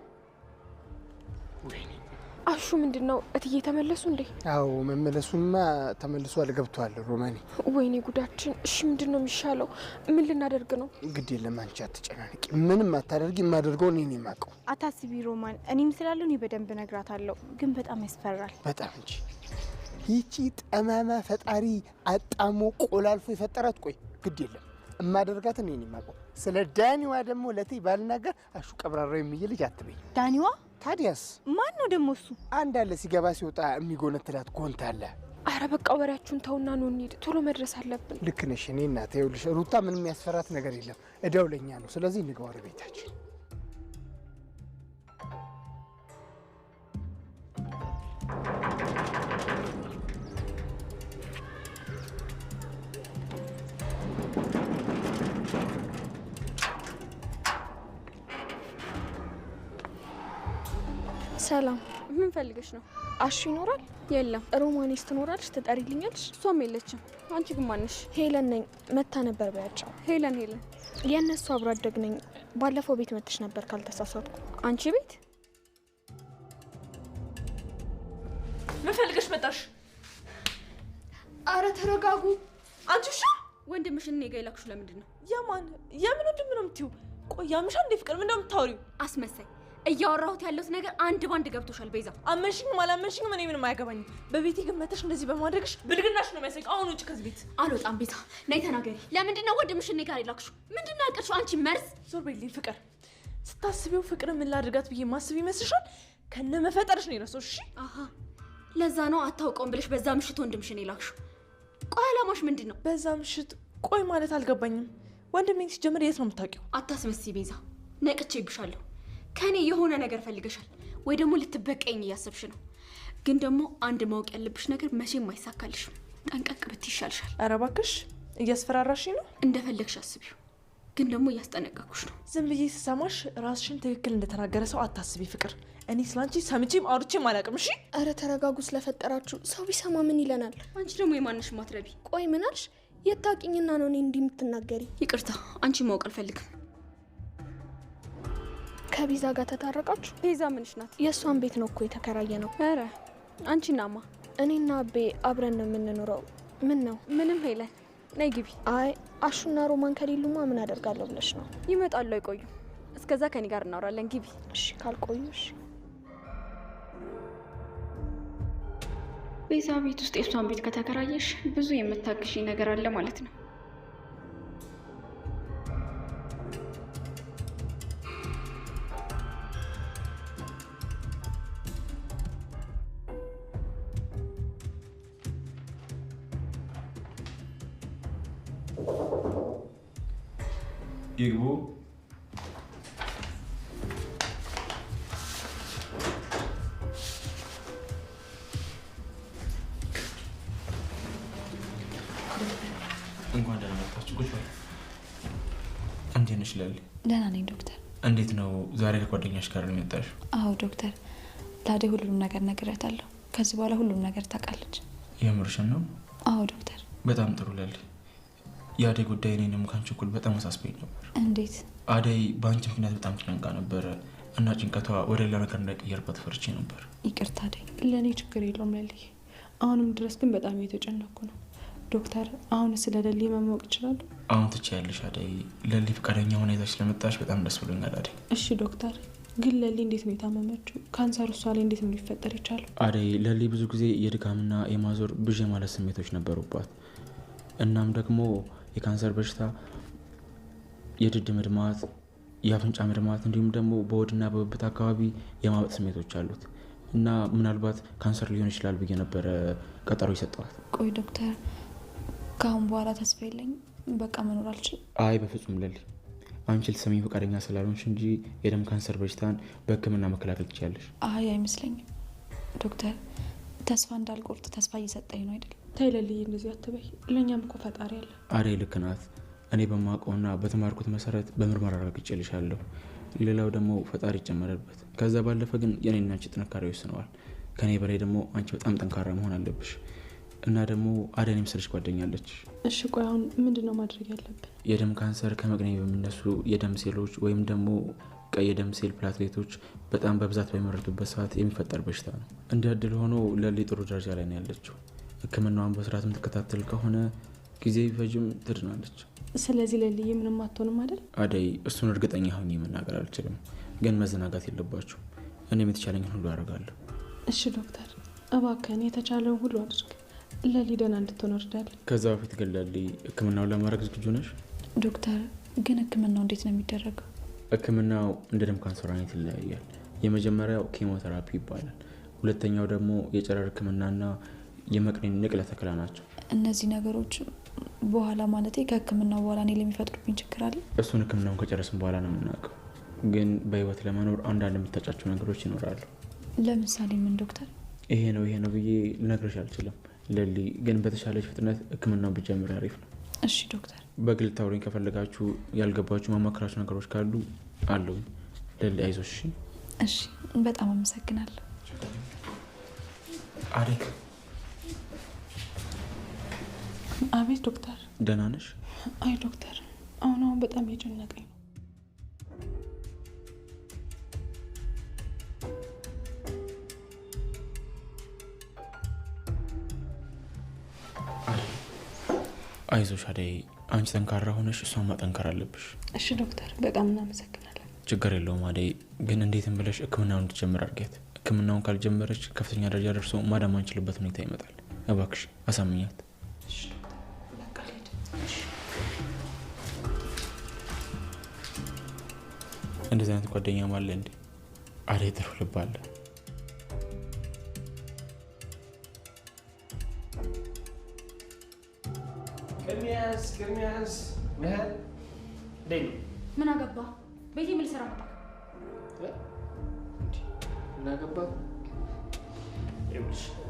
አሹ ምንድን ነው? እትዬ ተመለሱ እንዴ? አዎ መመለሱማ ተመልሷል፣ ገብቷል ሮማኔ። ወይኔ ጉዳችን። እሺ ምንድን ነው የሚሻለው? ምን ልናደርግ ነው? ግድ የለም አንቺ አትጨናነቂ፣ ምንም አታደርጊ። የማደርገው እኔ ነኝ የማውቀው። አታስቢ ሮማን፣ እኔም ስላለው እኔ በደንብ እነግራታለሁ። ግን በጣም ያስፈራል። በጣም እንጂ። ይቺ ጠማማ ፈጣሪ አጣሞ ቆላልፎ የፈጠራት ቆይ ግድ የለም እማደርጋት እኔ ነኝ የማውቀው። ስለ ዳኒዋ ደግሞ ለቴ ባልናገር አሹ ቀብራራው የሚል ልጅ አትበይ። ዳኒዋ ታዲያስ ማን ነው ደግሞ እሱ? አንድ አለ ሲገባ ሲወጣ የሚጎነትላት ጎንታ አለ። አረ በቃ ወሬያችሁን ተውና ነው እንሂድ፣ ቶሎ መድረስ አለብን። ልክ ነሽ። እኔ እናቴ ይኸውልሽ ሩታ ምንም የሚያስፈራት ነገር የለም፣ እዳው ለኛ ነው። ስለዚህ እንግባ ወደ ቤታችን። ሰላም፣ ምን ፈልገሽ ነው? አሹ ይኖራል? የለም። ሮማኔስ ትኖራለች? ትጠሪልኛለሽ? እሷም የለችም። አንቺ ግን ማንሽ? ሄለን ነኝ። መታ ነበር በያቸው። ሄለን የእነሱ አብሮ አደግ ነኝ። ባለፈው ቤት መጥተሽ ነበር ካልተሳሳትኩ። አንቺ ቤት? ምን ፈልገሽ መጣሽ? አረ ተረጋጉ። አንቺ ሻ ወንድምሽን እኔ ጋ የላክሽው ለምንድን ነው? የምን ወንድም ነው የምትይው? ቆይ ያምሻ እንዴ? ፍቅር ምን ነው የምታወሪው? አስመሳይ። እያወራሁት ያለሁት ነገር አንድ ባንድ ገብቶሻል ቤዛ። አመንሽኝም አላመንሽኝም እኔ ምንም አያገባኝም። በቤቴ ግን መተሽ እንደዚህ በማድረግሽ ብልግናሽ ነው የሚያሳይ። አሁን ውጭ ከዚህ ቤት። አልወጣም። ቤዛ ነይ ተናገሪ። ለምንድን ነው ወንድምሽን እኔ ጋር የላክሽው? ምንድን ነው ያልቀርሽው? አንቺ መርዝ። ዞር በይልኝ ፍቅር። ስታስቢው ፍቅር ምን ላድርጋት ብዬ ማስብ ይመስልሻል? ከነ መፈጠርሽ ነው የረሳሁሽ። እሺ አሃ፣ ለዛ ነው አታውቀውም ብለሽ በዛ ምሽት ወንድምሽን የላክሽው። ቆይ አላማሽ ምንድን ነው? በዛ ምሽት? ቆይ ማለት አልገባኝም። ወንድሜን ሲጀምር የት ነው የምታውቂው? አታስመስይ ቤዛ፣ ነቅቼብሻለሁ። ከኔ የሆነ ነገር ፈልገሻል ወይ ደግሞ ልትበቀኝ እያሰብሽ ነው። ግን ደግሞ አንድ ማወቅ ያለብሽ ነገር መቼም አይሳካልሽም። ጠንቀቅ ብትይ ይሻልሻል። ኧረ እባክሽ እያስፈራራሽ ነው። እንደፈለግሽ አስቢው፣ ግን ደግሞ እያስጠነቀቅኩሽ ነው። ዝም ብዬ ስሰማሽ ራስሽን ትክክል እንደተናገረ ሰው አታስቢ ፍቅር። እኔ ስላንቺ ሰምቼም አውርቼም አላውቅም። እሺ አረ ተረጋጉ። ስለፈጠራችሁ ሰው ቢሰማ ምን ይለናል? አንቺ ደግሞ የማንሽ ማትረቢ። ቆይ ምን አልሽ? የታውቂኝና ነው እኔ እንዲህ የምትናገሪ? ይቅርታ፣ አንቺ ማወቅ አልፈልግም። ከቤዛ ጋር ተታረቃችሁ? ቤዛ ምንሽ ናት? የእሷን ቤት ነው እኮ የተከራየ ነው። ኧረ አንቺናማ? እኔና አቤ አብረን ነው የምንኖረው። ምን ነው? ምንም ሄለን፣ ነይ ግቢ። አይ አሹና ሮማን ከሌሉማ ምን አደርጋለሁ ብለሽ ነው? ይመጣሉ፣ አይቆዩም። እስከዛ ከኔ ጋር እናወራለን። ግቢ። እሺ ካልቆዩ እሺ። ቤዛ ቤት ውስጥ የእሷን ቤት ከተከራየሽ ብዙ የምታግዢ ነገር አለ ማለት ነው። ይግቡ። እንኳን ደህና መጣችሁ። ቁጭ በይ። እንዴት ነሽ ላሊ? ደህና ነኝ ዶክተር። እንዴት ነው ዛሬ ከጓደኛሽ ጋር ነው የመጣሽው? አዎ ዶክተር፣ ለአደይ ሁሉም ነገር ነግሬያታለሁ። ከዚህ በኋላ ሁሉም ነገር ታውቃለች። የምርሽን ነው? አዎ ዶክተር። በጣም ጥሩ ላሊ። የአደይ ጉዳይ እኔንም ካንቺ እኩል በጣም አሳስበኝ ነበር። እንዴት? አደይ በአንቺ ምክንያት በጣም ተጨንቃ ነበረ እና ጭንቀቷ ወደ ሌላ ነገር እንዳይቀየርባት ፈርቼ ነበር። ይቅርታ አደይ። ለእኔ ችግር የለውም ለልዬ። አሁንም ድረስ ግን በጣም እየተጨነኩ ነው ዶክተር። አሁን ስለ ለሊ ማወቅ ይችላሉ? አሁን ትችያለሽ አደይ። ለሊ ፈቃደኛ ሆና ይዛሽ ስለመጣሽ በጣም ደስ ብሎኛል አደይ። እሺ ዶክተር፣ ግን ለሊ እንዴት ነው የታመመችው? ካንሰር እሷ ላይ እንዴት ነው ሊፈጠር ይቻላል? አደይ ለሊ ብዙ ጊዜ የድካምና የማዞር ብዥ ማለት ስሜቶች ነበሩባት። እናም ደግሞ የካንሰር በሽታ የድድ መድማት፣ የአፍንጫ መድማት እንዲሁም ደግሞ በሆድና በብብት አካባቢ የማበጥ ስሜቶች አሉት እና ምናልባት ካንሰር ሊሆን ይችላል ብዬ ነበረ ቀጠሮ ይሰጠዋል። ቆይ ዶክተር፣ ከአሁን በኋላ ተስፋ የለኝ? በቃ መኖር አልችልም? አይ በፍጹም ለሊ፣ አንቺ ልትሰሚኝ ፈቃደኛ ስላልሆንሽ እንጂ የደም ካንሰር በሽታን በሕክምና መከላከል ትችያለሽ። አይ አይመስለኝም ዶክተር። ተስፋ እንዳልቆርጥ ተስፋ እየሰጠኝ ነው አይደል? ተይ ለልዬ፣ እንደዚህ አትበይ። ለእኛም እኮ ፈጣሪ አለ። አደይ ልክ ናት። እኔ በማውቀውና በተማርኩት መሰረት በምርመራ አረጋግጬልሻለሁ። ሌላው ደግሞ ፈጣሪ ይጨመረበት። ከዛ ባለፈ ግን የኔና አንቺ ጥንካሬ ይወስነዋል። ከኔ በላይ ደግሞ አንቺ በጣም ጠንካራ መሆን አለብሽ እና ደግሞ አደይን የመሰለች ጓደኛለች። እሺ ቆይ አሁን ምንድን ነው ማድረግ ያለብን? የደም ካንሰር ከመቅኔ በሚነሱ የደም ሴሎች ወይም ደግሞ ቀይ የደም ሴል ፕላትሌቶች በጣም በብዛት በሚመረቱበት ሰዓት የሚፈጠር በሽታ ነው። እንደ እድል ሆኖ ለሊ ጥሩ ደረጃ ላይ ነው ያለችው። ሕክምናዋን በስርዓት የምትከታተል ከሆነ ጊዜ ቢፈጅም ትድናለች። ስለዚህ ለልዬ ምንም አትሆንም አይደል? አደይ እሱን እርግጠኛ ሆኜ መናገር አልችልም፣ ግን መዘናጋት የለባችሁ። እኔም የተቻለኝን ሁሉ አደርጋለሁ። እሺ ዶክተር፣ እባክህን የተቻለውን ሁሉ አድርግ። ለሊ ደህና እንድትሆን እርዳለሁ። ከዛ በፊት ግን ለሊ ህክምናውን ለማድረግ ዝግጁ ነሽ? ዶክተር ግን ህክምናው እንዴት ነው የሚደረገው? ህክምናው እንደ ደም ካንሰር አይነት ይለያያል። የመጀመሪያው ኬሞቴራፒ ይባላል። ሁለተኛው ደግሞ የጨረር ህክምናና የመቅኔን ንቅለ ተከላ ናቸው። እነዚህ ነገሮች በኋላ ማለት ከህክምናው በኋላ እኔ ለሚፈጥሩብኝ ችግር አለ? እሱን ህክምናውን ከጨረስን በኋላ ነው የምናውቀው። ግን በህይወት ለመኖር አንዳንድ የምታጫቸው ነገሮች ይኖራሉ። ለምሳሌ ምን ዶክተር? ይሄ ነው ብዬ ልነግርሽ አልችልም ለሊ። ግን በተሻለች ፍጥነት ህክምናውን ብትጀምሪ አሪፍ ነው። እሺ ዶክተር። በግል ታውሪኝ ከፈለጋችሁ ያልገባችሁ ማማከራችሁ ነገሮች ካሉ አለው። ለሊ አይዞሽ። እሺ በጣም አመሰግናለሁ። አሪፍ። አቤት ዶክተር። ደህና ነሽ? አይ ዶክተር አሁን በጣም የጨነቀኝ ነው። አይዞሽ አደይ፣ አንቺ ጠንካራ ሆነሽ እሷን ማጠንከር አለብሽ። እሺ ዶክተር በጣም እናመሰግናለን። ችግር የለውም አደይ፣ ግን እንዴትም ብለሽ ህክምናውን እንድትጀምር አድርጊያት። ህክምናውን ካልጀመረች ከፍተኛ ደረጃ ደርሶ ማዳን ማንችልበት ሁኔታ ይመጣል። እባክሽ አሳምኛት። እንደዚህ አይነት ጓደኛ ማለ እንዴ? አደይ ጥሩ ልብ አለ። ቅድሚያስ ምን አገባ? ቤቴ ምን ልሰራ መጣ? ምን አገባ?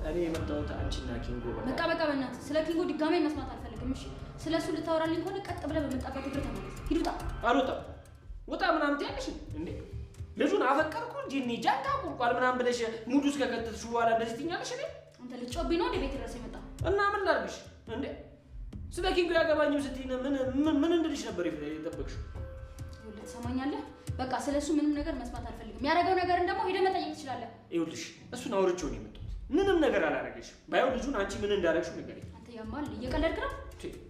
እኔ የመጣሁት አንቺና ኪንጎ በቃ በእናትህ ስለ ኪንጎ ድጋሜ መስማት አልፈልግም። እሺ ስለ እሱ ልታወራልኝ ከሆነ ቀጥ ብለህ በመጣበት እግር ተመለስ። ሂድ ውጣ። አልወጣም። ውጣ ምናምን ትያለሽ እንዴ? ልጁን አፈቀርኩ እንጂ እኔ ጃንታ ቁልቋል ምናምን ብለሽ ሙድ ውስጥ ከከተትሽ በኋላ እንደዚህ ትኛለሽ? እኔ አንተ ልጮብኝ ነው እንደ ቤት ድረስ የመጣ እና ምን ላድርግሽ እንዴ? ስለ ኪንጎ ያገባኝም ስትይ ምን እንድልሽ ነበር የጠበቅሽው? ይኸውልህ ትሰማኛለህ? በቃ ስለ እሱ ምንም ነገር መስማት አልፈልግም። ያደረገው ነገርን ደግሞ ሄደህ መጠየቅ ትችላለህ። ይኸውልሽ እሱን አውርቼው ነው የመጣሁት። ምንም ነገር አላደረገሽም። ባይሆን ልጁን አንቺ ምን እንዳደረግሽው ንገሪኝ። አንተ ያማል። እየቀለድክ ነው?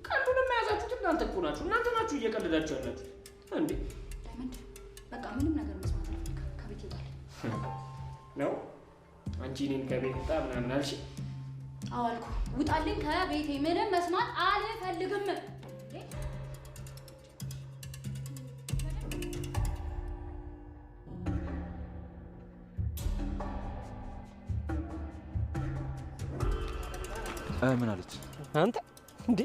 ቀልዱን የያዛችሁት እናንተ እኮ ናችሁ። እናንተ ናችሁ እየቀለዳችሁ ያላችሁ እንዴ? ዳይመንድ በቃ ምንም ነገር መስማት አልፈልግም። ከቤት ይወጣል ነው? አንቺ እኔን ከቤት ውጣ ምናምን አልሽ? አዎ አልኩ። ውጣልኝ ከቤቴ። ምንም መስማት አልፈልግም። ምን አለች? አንተ እንዴ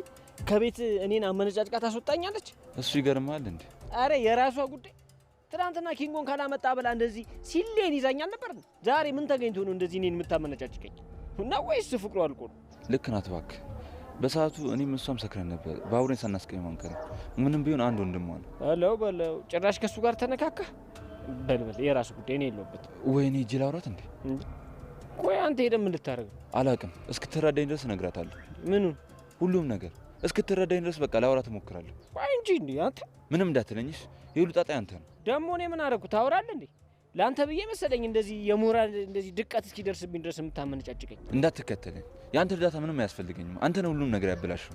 ከቤት እኔን አመነጫጭቃ ታስወጣኛለች? እሱ ይገርማል እንዴ። አረ የራሷ ጉዳይ። ትናንትና ኪንጎን ካላመጣ ብላ እንደዚህ ሲሌን ይዛኛል ነበር። ዛሬ ምን ተገኝቶ ነው እንደዚህ እኔን የምታመነጫጭቀኝ? እና ወይስ ፍቅሩ አልቆ ነው? ልክ ናት እባክህ። በሰዓቱ እኔም እሷም ሰክረን ነበር። ባቡሬን ሳናስቀኝ ማንከረ ምንም ቢሆን አንድ ወንድሟ ነው። በለው ጭራሽ ከሱ ጋር ተነካካ። በልበል የራሱ ጉዳይ ነው የለውበት። ወይኔ ጅል አውራት እንዴ። ቆይ አንተ ሄደህ ምን ልታረግ? አላውቅም። እስክትረዳኝ ድረስ እነግራታለሁ። ምኑን? ሁሉም ነገር እስክትረዳኝ ድረስ በቃ ላውራት እሞክራለሁ። ቆይ እንጂ እንዴ አንተ ምንም እንዳትለኝሽ። ይሁሉ ጣጣ አንተ ነው። ደግሞ እኔ ምን አደረኩ? ታወራለህ እንዴ? ለአንተ ብዬ መሰለኝ እንደዚህ የሞራል እንደዚህ ድቀት እስኪደርስብኝ ድረስ የምታመነጫጭቀኝ። እንዳትከተለኝ። የአንተ እርዳታ ምንም አያስፈልገኝም። አንተ ነው ሁሉም ነገር ያበላሽው።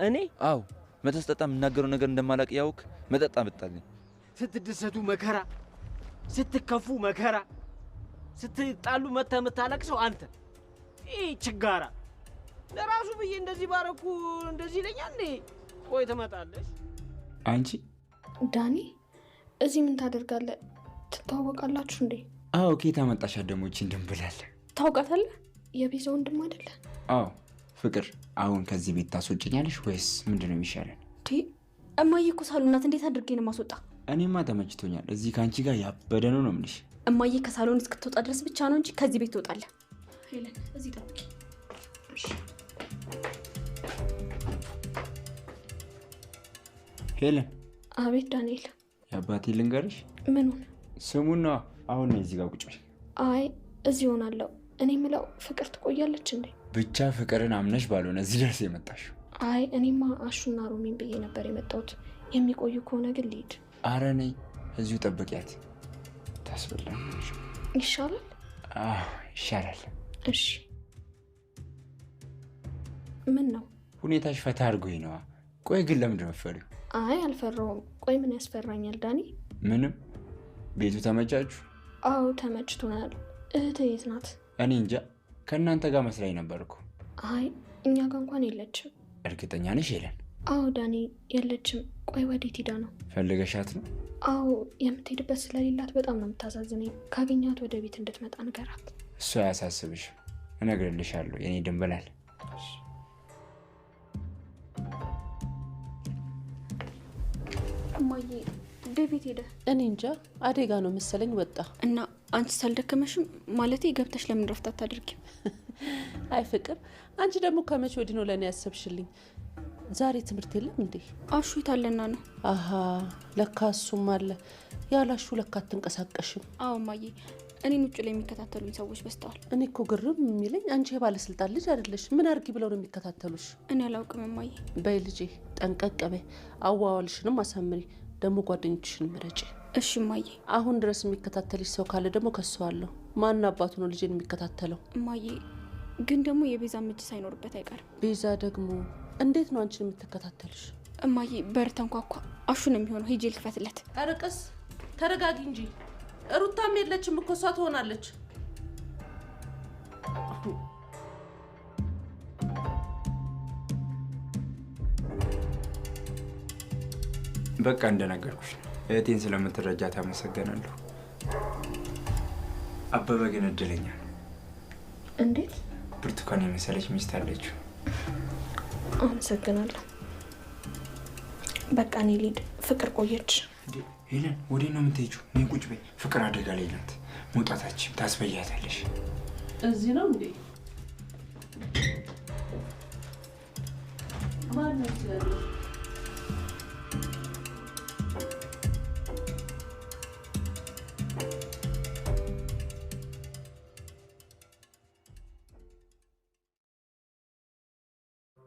እኔ? አዎ መተት ስጠጣ የምናገረው ነገር እንደማላቅ ያውቅ መጠጣ መጣልኝ። ስትደሰቱ መከራ፣ ስትከፉ መከራ፣ ስትጣሉ የምታለቅሰው አንተ። ይህ ችጋራ ለራሱ ብዬ እንደዚህ ባረኩ እንደዚህ ይለኛል እንዴ? ቆይ ትመጣለሽ አንቺ። ዳኒ እዚህ ምን ታደርጋለህ? ትተዋወቃላችሁ እንዴ? አዎ። ኬታ መጣሻት ደግሞ ይህቺን ድንብላለ። ታውቃታለህ? የቤዛ ወንድም አይደለ? አዎ። ፍቅር አሁን ከዚህ ቤት ታስወጭኛለሽ ወይስ ምንድን ነው የሚሻለን? እማዬ እኮ ሳሎን ናት። እንዴት አድርጌ ነው ማስወጣ? እኔማ ተመችቶኛል። እዚህ ከአንቺ ጋር ያበደ ነው ነው የምልሽ። እማዬ ከሳሎን እስክትወጣ ድረስ ብቻ ነው እንጂ ከዚህ ቤት ትወጣለህ። ሄለን እዚህ ጠብቂ። ሄለን። አቤት ዳንኤል። የአባቴ ልንገርሽ። ምኑን? ስሙን ነዋ። አሁን ነው እዚህ ጋር ቁጭ በይ። አይ እዚህ ሆናለሁ። እኔ የምለው ፍቅር ትቆያለች እንዴ? ብቻ ፍቅርን አምነሽ ባልሆነ እዚህ ደርስ የመጣሽው። አይ እኔማ አሹና ሮሚን ብዬ ነበር የመጣሁት። የሚቆዩ ከሆነ ግን ልሂድ። አረ ነይ እዚሁ ጠብቂያት። ታስበላሽ። ይሻላል? አዎ ይሻላል። እሺ። ምን ነው? ሁኔታሽ ፈታ አድርጎኝ ነዋ። ቆይ ግን ለምንድን ነው የምትፈሪው? አይ አልፈራውም። ቆይ ምን ያስፈራኛል ዳኒ? ምንም። ቤቱ ተመቻችሁ? አዎ ተመችቶናል። እህትህ የት ናት? እኔ እንጃ። ከእናንተ ጋር መስላኝ ነበርኩ። አይ እኛ ጋር እንኳን የለችም። እርግጠኛ ነሽ ሄለን? አዎ ዳኒ፣ የለችም። ቆይ ወዴት ሂዳ ነው? ፈልገሻት ነው? አዎ የምትሄድበት ስለሌላት በጣም ነው የምታሳዝነኝ። ካገኛት ወደ ቤት እንድትመጣ ንገራት። እሱ አያሳስብሽም፣ እነግርልሻለሁ የኔ ድንብላል። እማዬ ዴቪድ ሄደ? እኔ እንጃ፣ አደጋ ነው መሰለኝ ወጣ። እና አንቺ ሳልደከመሽም ማለቴ ገብተሽ ለምን ረፍት አታደርጊም? አይ ፍቅር፣ አንቺ ደግሞ ከመቼ ወዲህ ነው ለእኔ ያሰብሽልኝ? ዛሬ ትምህርት የለም እንዴ? አሹ የታለና ነው? አሀ ለካ እሱም አለ። ያላሹ ለካ አትንቀሳቀሽም። አዎ እማዬ፣ እኔን ውጭ ላይ የሚከታተሉኝ ሰዎች በስተዋል። እኔ እኮ ግርም የሚለኝ አንቺ የባለስልጣን ልጅ አይደለሽ፣ ምን አርጊ ብለው ነው የሚከታተሉሽ? እኔ አላውቅም እማዬ። በይ ልጄ ጠንቀቅ በይ፣ አዋዋልሽንም አሳምሪ፣ ደግሞ ጓደኞችሽን ምረጪ። እሺ እማዬ። አሁን ድረስ የሚከታተልሽ ሰው ካለ ደግሞ ከሰዋለሁ። ማን አባቱ ነው ልጄን የሚከታተለው? እማዬ ግን ደግሞ የቤዛ እጅ ሳይኖርበት አይቀርም። ቤዛ ደግሞ እንዴት ነው አንቺን የምትከታተልሽ? እማዬ በር ተንኳኳ። አሹ ነው የሚሆነው። ሂጂ ልክፈትለት። ኧረ ቀስ ተረጋጊ እንጂ ሩታም የለችም እኮ እሷ ትሆናለች። በቃ እንደነገርኩሽ ነው። እህቴን ስለምትረጃት አመሰግናለሁ። አበበ ግን እድለኛ ነው። እንዴት? ብርቱካን የመሰለች ሚስት አለችው። አመሰግናለሁ። በቃ እኔ ልሂድ። ፍቅር ቆየች። ሄለን ወዴት ነው የምትሄጂው? ነይ ቁጭ በይ። ፍቅር አደጋ ላይ ናት። መውጣታችን ታስበያታለሽ። እዚህ ነው እንዴ? ማን ነው ያለው?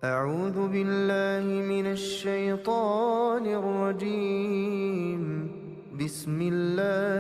أعوذ بالله من الشيطان الرجيم بسم الله